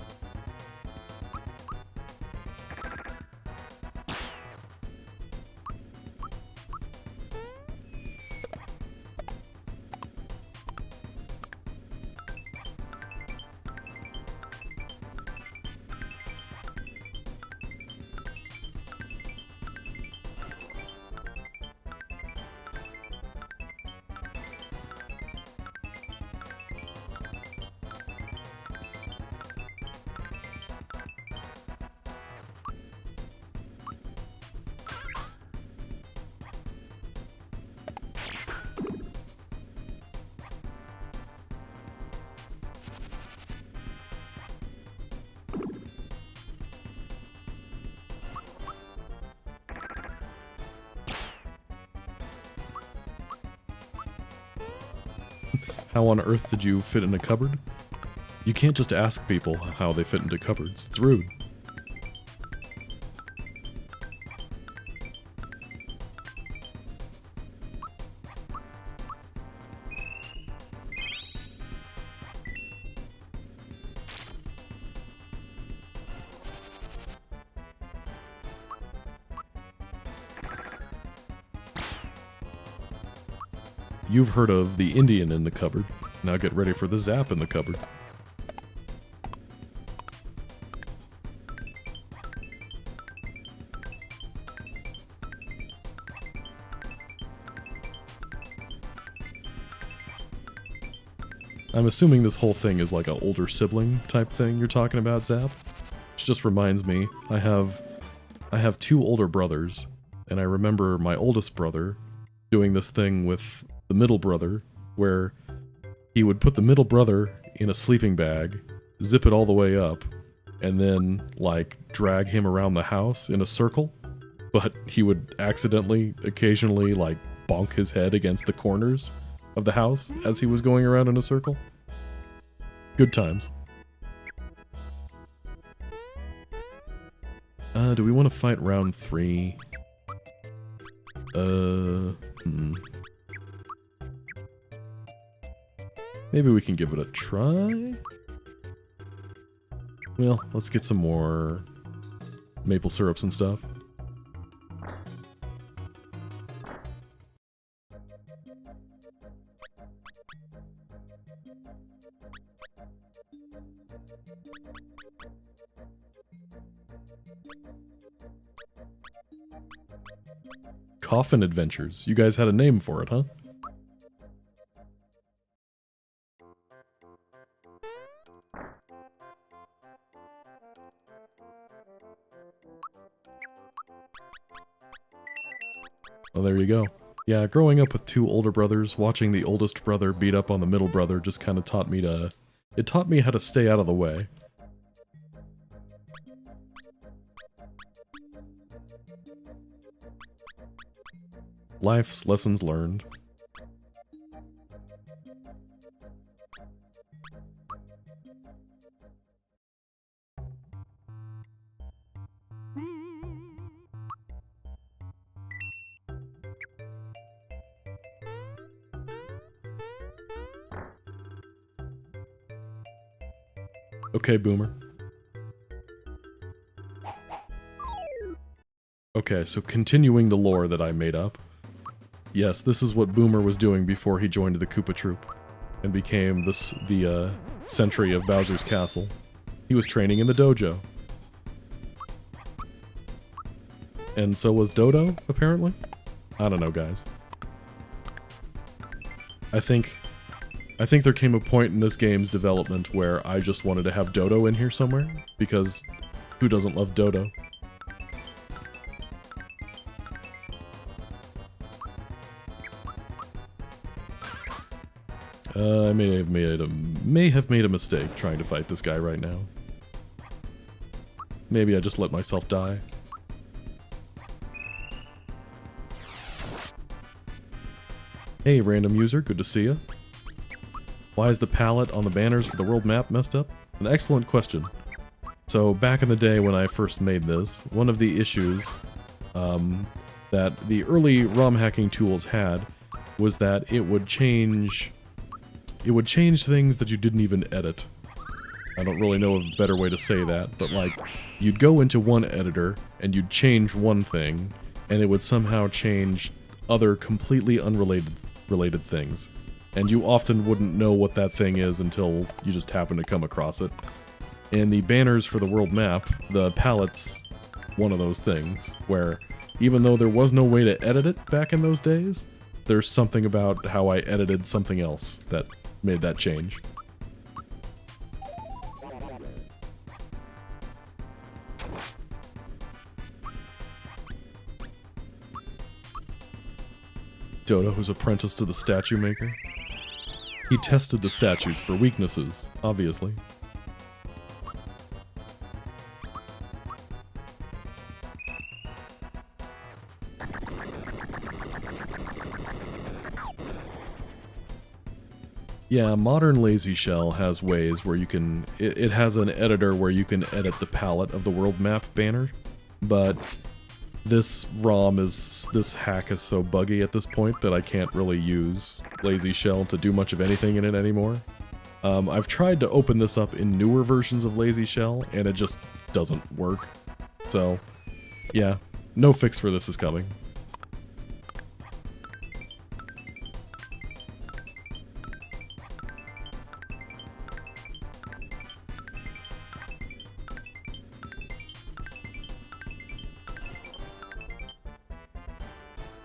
How on earth did you fit in a cupboard? You can't just ask people how they fit into cupboards. It's rude. You've heard of the Indian in the cupboard. Now get ready for the Zap in the cupboard. I'm assuming this whole thing is like an older sibling type thing you're talking about, Zap? Which just reminds me, I have two older brothers, and I remember my oldest brother doing this thing with the middle brother, where he would put the middle brother in a sleeping bag, zip it all the way up, and then, like, drag him around the house in a circle, but he would accidentally, occasionally, like, bonk his head against the corners of the house as he was going around in a circle. Good times. Do we want to fight round 3? Maybe we can give it a try? Well, let's get some more maple syrups and stuff. Coffin Adventures. You guys had a name for it, huh? Well, there you go. Yeah, growing up with two older brothers, watching the oldest brother beat up on the middle brother just kind of taught me to... It taught me how to stay out of the way. Life's lessons learned. Okay, Boomer. Okay, so continuing the lore that I made up. Yes, this is what Boomer was doing before he joined the Koopa Troop and became the sentry of Bowser's Castle. He was training in the dojo. And so was Dodo, apparently? I don't know, guys. I think there came a point in this game's development where I just wanted to have Dodo in here somewhere, because who doesn't love Dodo? I may have made a mistake trying to fight this guy right now. Maybe I just let myself die. Hey, random user, good to see ya. Why is the palette on the banners for the world map messed up? An excellent question. So, back in the day when I first made this, one of the issues that the early ROM hacking tools had was that it would change things that you didn't even edit. I don't really know a better way to say that, but like, you'd go into one editor and you'd change one thing, and it would somehow change other completely unrelated things. And you often wouldn't know what that thing is until you just happen to come across it. And the banners for the world map, the palette's one of those things, where even though there was no way to edit it back in those days, there's something about how I edited something else that made that change. Dodo was apprenticed to the statue maker. He tested the statues for weaknesses, obviously. Yeah, modern Lazy Shell has ways where you can... It has an editor where you can edit the palette of the world map banner, but this hack is so buggy at this point that I can't really use Lazy Shell to do much of anything in it anymore. I've tried to open this up in newer versions of Lazy Shell, and it just doesn't work. So, yeah, no fix for this is coming.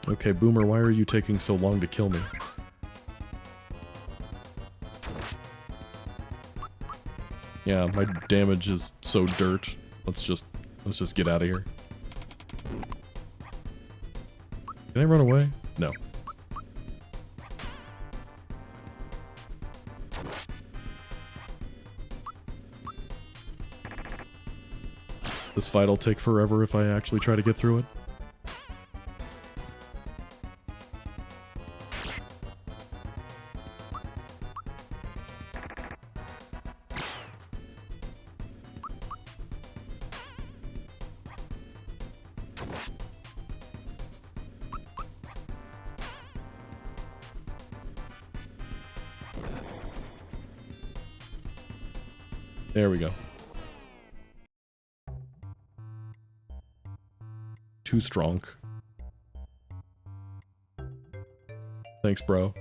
Okay, Boomer, why are you taking so long to kill me? Yeah, my damage is so dirt. Let's just get out of here. Can I run away? No. This fight'll take forever if I actually try to get through it. There we go. Too strong. Thanks, bro.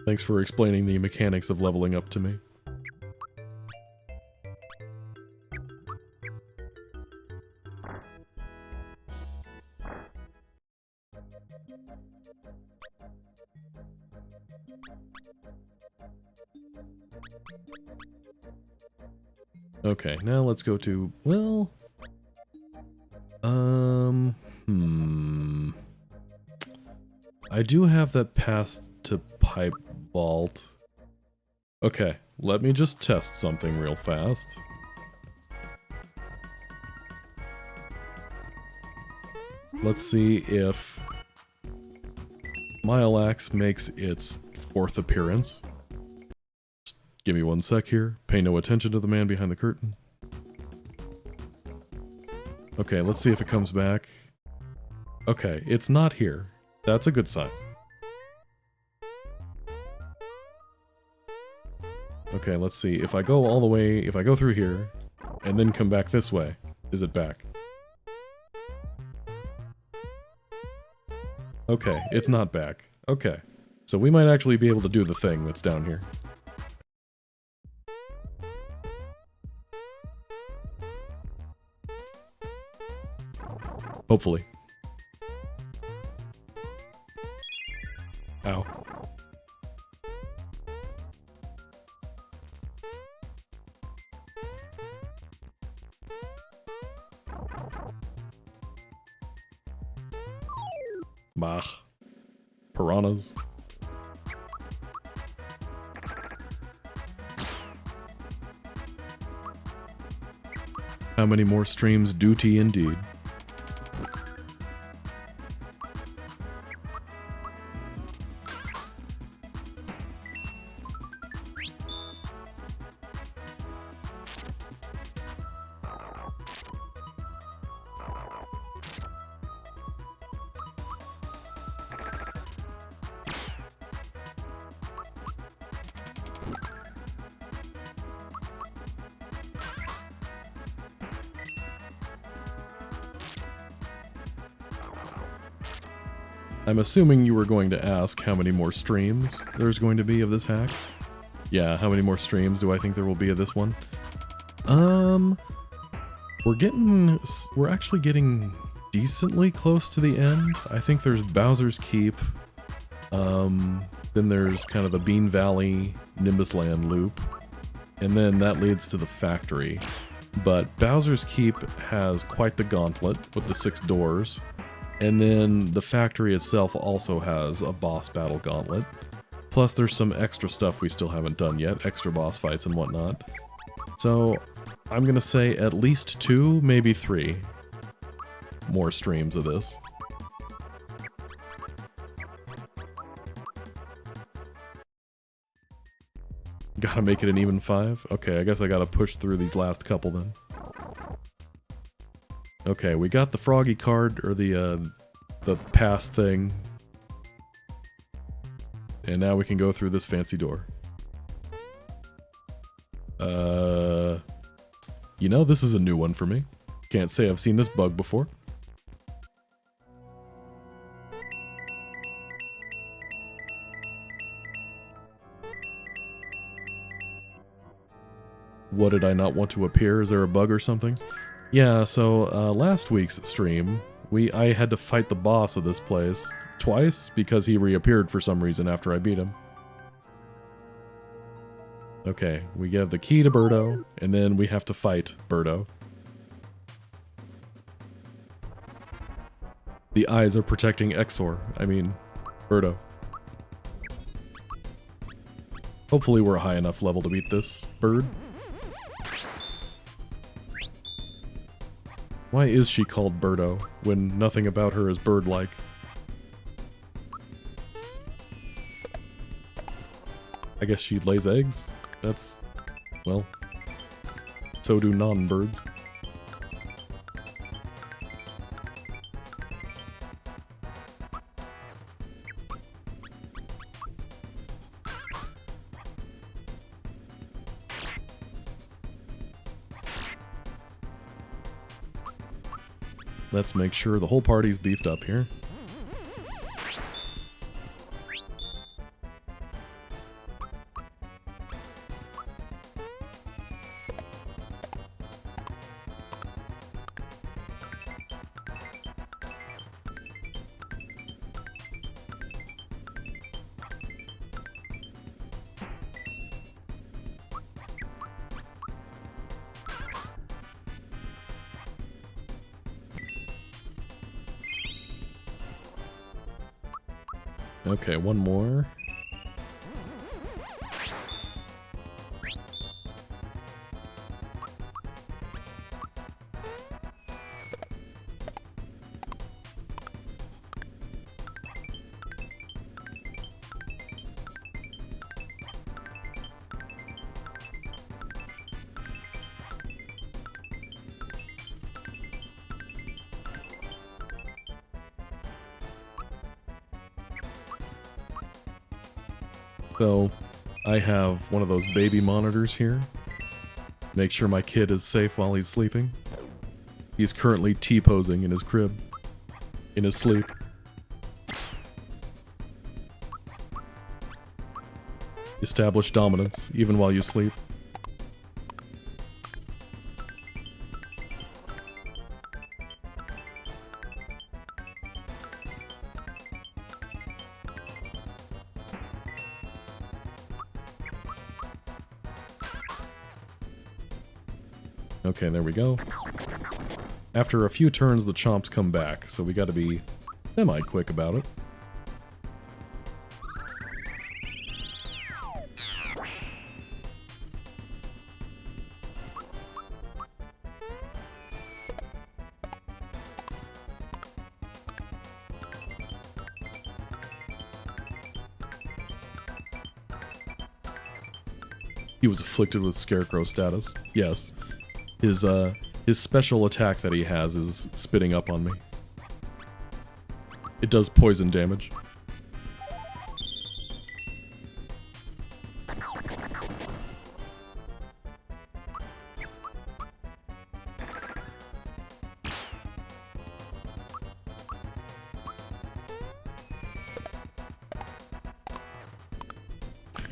Thanks for explaining the mechanics of leveling up to me. Okay, now let's go to, well... I do have that pass to Pipe Vault. Okay, let me just test something real fast. Let's see if Mileaxe makes its 4th appearance. Just give me one sec here. Pay no attention to the man behind the curtain. Okay, let's see if it comes back. Okay, it's not here. That's a good sign. Okay, let's see. If I go all the way, if I go through here, and then come back this way, is it back? Okay, it's not back. Okay. So we might actually be able to do the thing that's down here. Hopefully. Ow. Bah. Piranhas. How many more streams? Duty indeed. I'm assuming you were going to ask how many more streams there's going to be of this hack. Yeah, how many more streams do I think there will be of this one? We're actually getting decently close to the end. I think there's Bowser's Keep. Then there's kind of the Bean Valley Nimbus Land loop. And then that leads to the factory. But Bowser's Keep has quite the gauntlet with the 6 doors. And then the factory itself also has a boss battle gauntlet. Plus there's some extra stuff we still haven't done yet, extra boss fights and whatnot. So I'm gonna say at least 2, maybe 3 more streams of this. Gotta make it an even 5? Okay, I guess I gotta push through these last couple then. Okay, we got the froggy card, or the pass thing. And now we can go through this fancy door. You know, this is a new one for me. Can't say I've seen this bug before. What, did I not want to appear? Is there a bug or something? Yeah, so last week's stream, I had to fight the boss of this place twice because he reappeared for some reason after I beat him. Okay, we get the key to Birdo, and then we have to fight Birdo. The eyes are protecting Birdo. Hopefully we're a high enough level to beat this bird. Why is she called Birdo, when nothing about her is bird-like? I guess she lays eggs? That's... well... so do non-birds. Let's make sure the whole party's beefed up here. Okay, one more. So, I have one of those baby monitors here. Make sure my kid is safe while he's sleeping. He's currently T-posing in his crib. In his sleep. Establish dominance, even while you sleep. Okay, there we go. After a few turns, the chomps come back, so we gotta be semi-quick about it. He was afflicted with scarecrow status. Yes. His special attack that he has is spitting up on me. It does poison damage.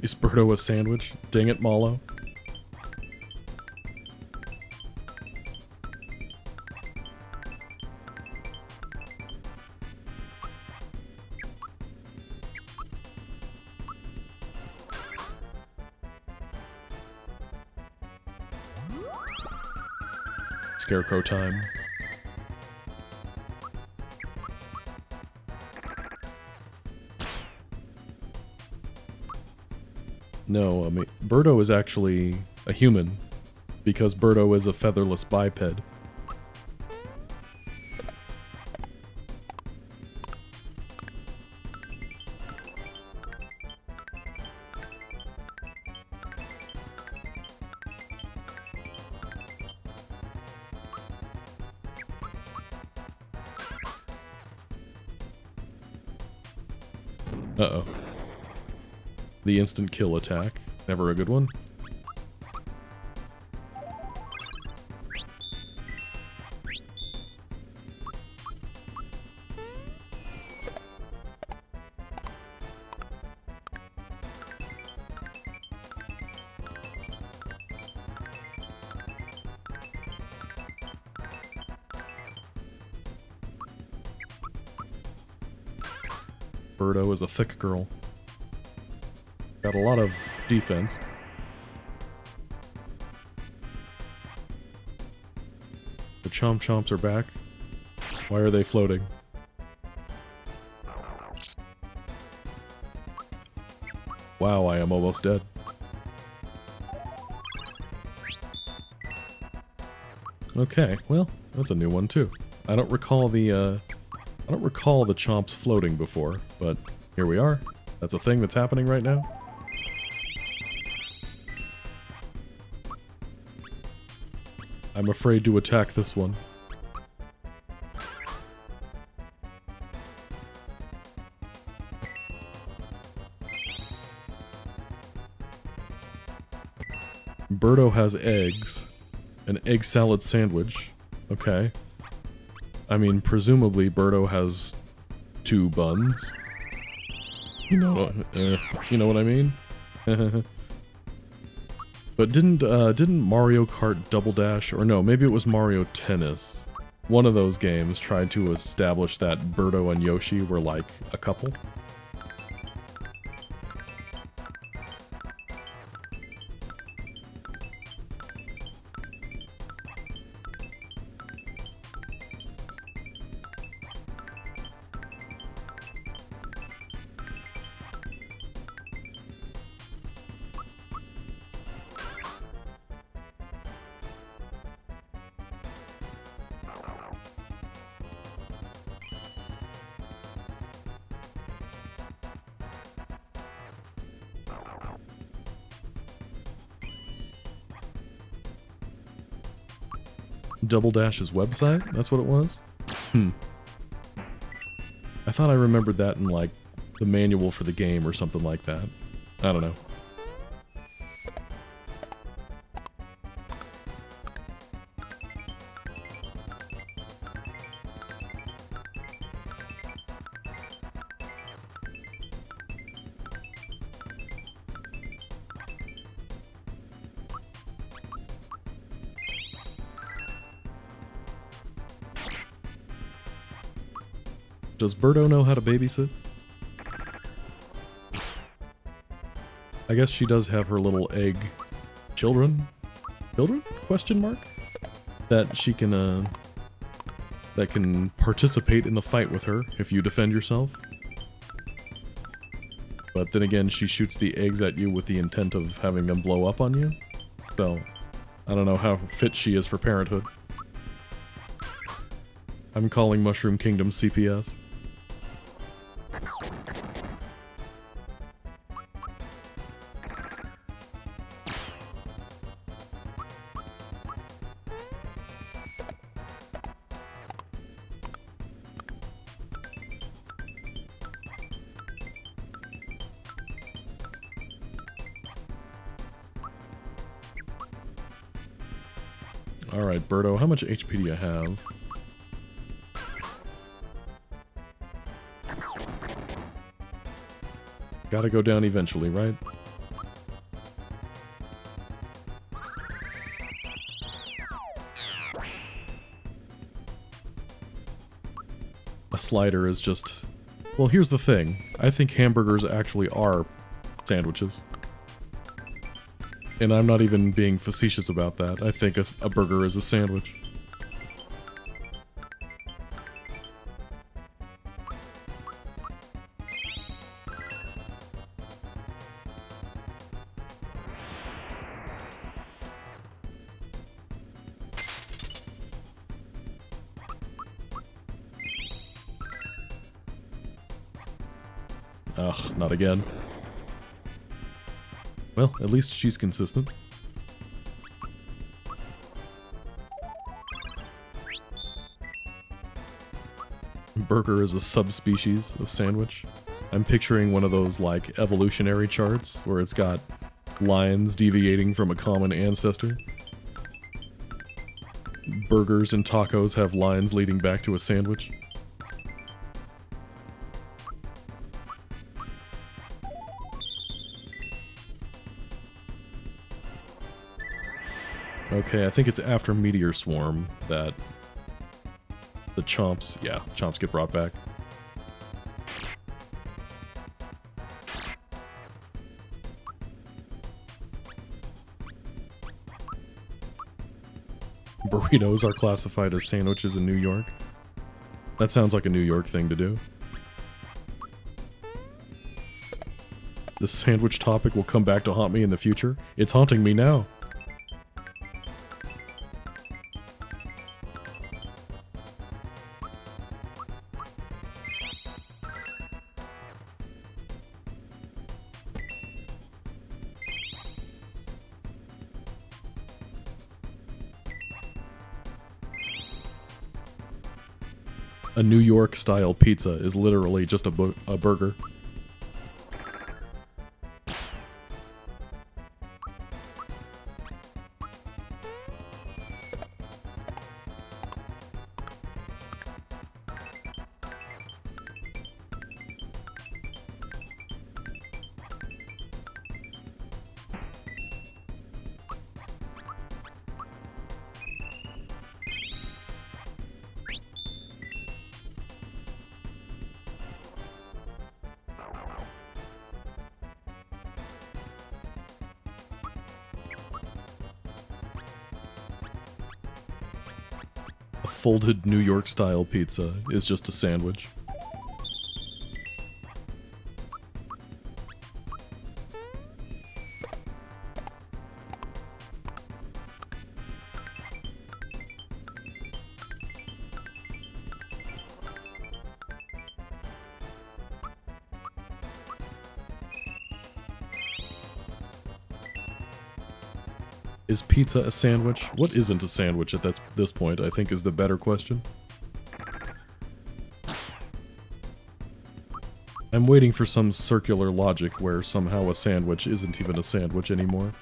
Is Birdo a sandwich? Dang it, Malo. Scarecrow time. No, I mean, Birdo is actually a human, because Birdo is a featherless biped. Uh-oh. The instant kill attack. Never a good one. Birdo is a thick girl. Got a lot of defense. The Chomp Chomps are back. Why are they floating? Wow, I am almost dead. Okay, well, that's a new one too. I don't recall the Chomps floating before, but here we are. That's a thing that's happening right now. I'm afraid to attack this one. Birdo has eggs. An egg salad sandwich. Okay. I mean, presumably Birdo has 2 buns. You know what I mean? But didn't Mario Kart Double Dash, or no, maybe it was Mario Tennis. One of those games tried to establish that Birdo and Yoshi were like a couple. Double Dash's website? That's what it was? I thought I remembered that in, like, the manual for the game or something like that. I don't know. Does Birdo know how to babysit? I guess she does have her little egg children? Children? Question mark? That she can, that can participate in the fight with her if you defend yourself. But then again, she shoots the eggs at you with the intent of having them blow up on you. So, I don't know how fit she is for parenthood. I'm calling Mushroom Kingdom CPS. Alright, Birdo, how much HP do you have? Gotta go down eventually, right? A slider is just... Well, here's the thing. I think hamburgers actually are sandwiches. And I'm not even being facetious about that. I think a burger is a sandwich. Ugh, not again. Well, at least she's consistent. Burger is a subspecies of sandwich. I'm picturing one of those, like, evolutionary charts where it's got lines deviating from a common ancestor. Burgers and tacos have lines leading back to a sandwich. Okay, I think it's after Meteor Swarm that the chomps, yeah, chomps get brought back. Burritos are classified as sandwiches in New York. That sounds like a New York thing to do. The sandwich topic will come back to haunt me in the future. It's haunting me now. A New York-style pizza is literally just a burger. Folded New York-style pizza is just a sandwich. Is pizza a sandwich? What isn't a sandwich at this point, I think is the better question. I'm waiting for some circular logic where somehow a sandwich isn't even a sandwich anymore.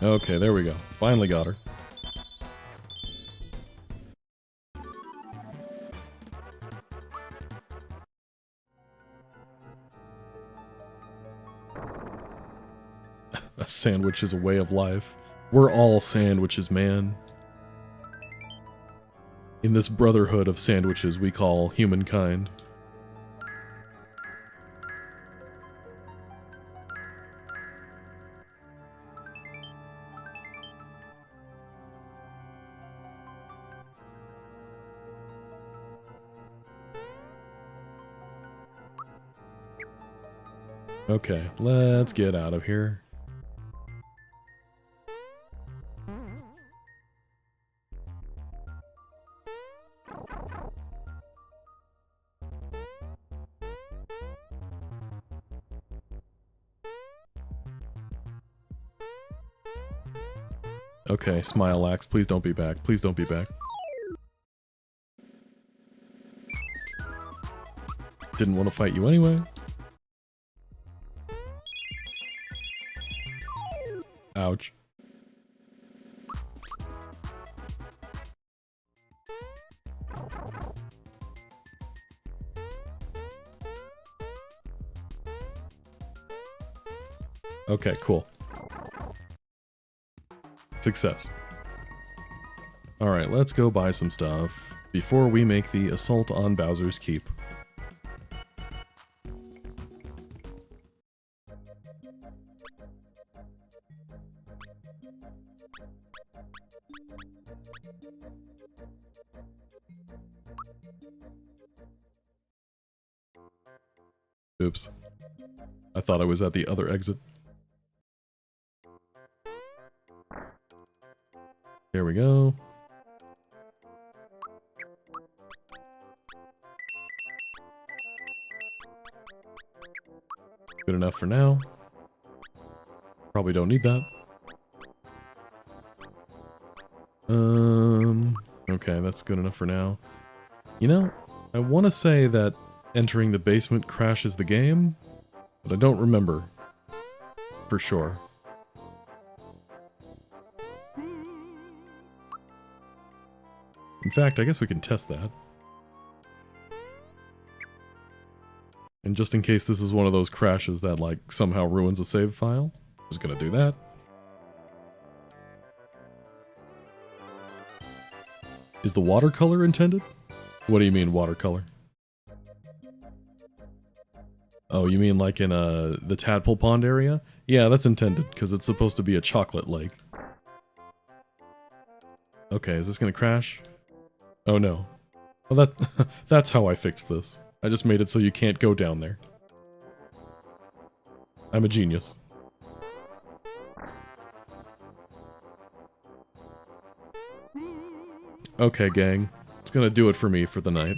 Okay, there we go. Finally got her. A sandwich is a way of life. We're all sandwiches, man. In this brotherhood of sandwiches we call humankind. Okay, let's get out of here. Okay, smile, Axe. Please don't be back. Please don't be back. Didn't want to fight you anyway. Ouch. Okay, cool. Success. Alright, let's go buy some stuff before we make the assault on Bowser's Keep. Oops. I thought I was at the other exit. There we go. Good enough for now. Probably don't need that. Okay, that's good enough for now. You know, I want to say that entering the basement crashes the game, but I don't remember for sure. In fact, I guess we can test that. And just in case this is one of those crashes that, like, somehow ruins a save file, I'm just gonna do that. Is the watercolor intended? What do you mean, watercolor? Oh, you mean like in the tadpole pond area? Yeah, that's intended, because it's supposed to be a chocolate lake. Okay, is this gonna crash? Oh no. Well, that's how I fixed this. I just made it so you can't go down there. I'm a genius. Okay, gang. It's gonna do it for me for the night.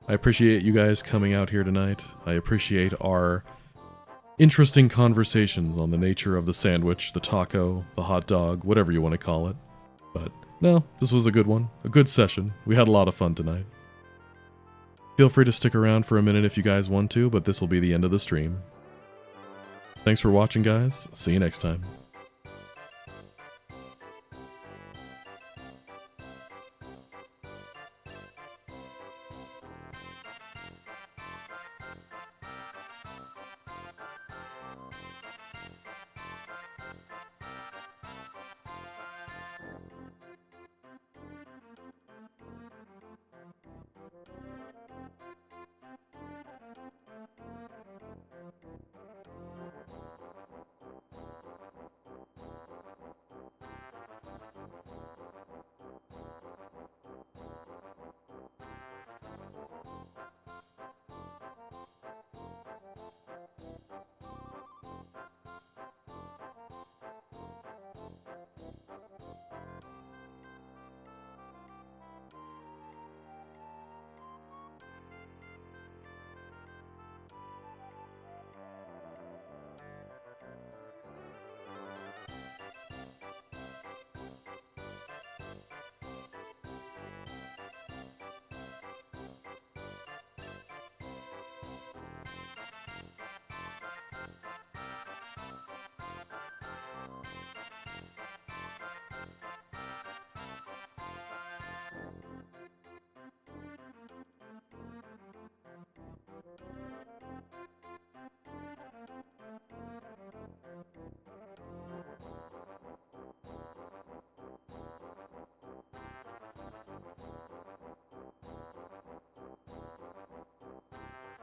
I appreciate you guys coming out here tonight. I appreciate our interesting conversations on the nature of the sandwich, the taco, the hot dog, whatever you want to call it. But no, this was a good one. A good session. We had a lot of fun tonight. Feel free to stick around for a minute if you guys want to, but this will be the end of the stream. Thanks for watching, guys. See you next time.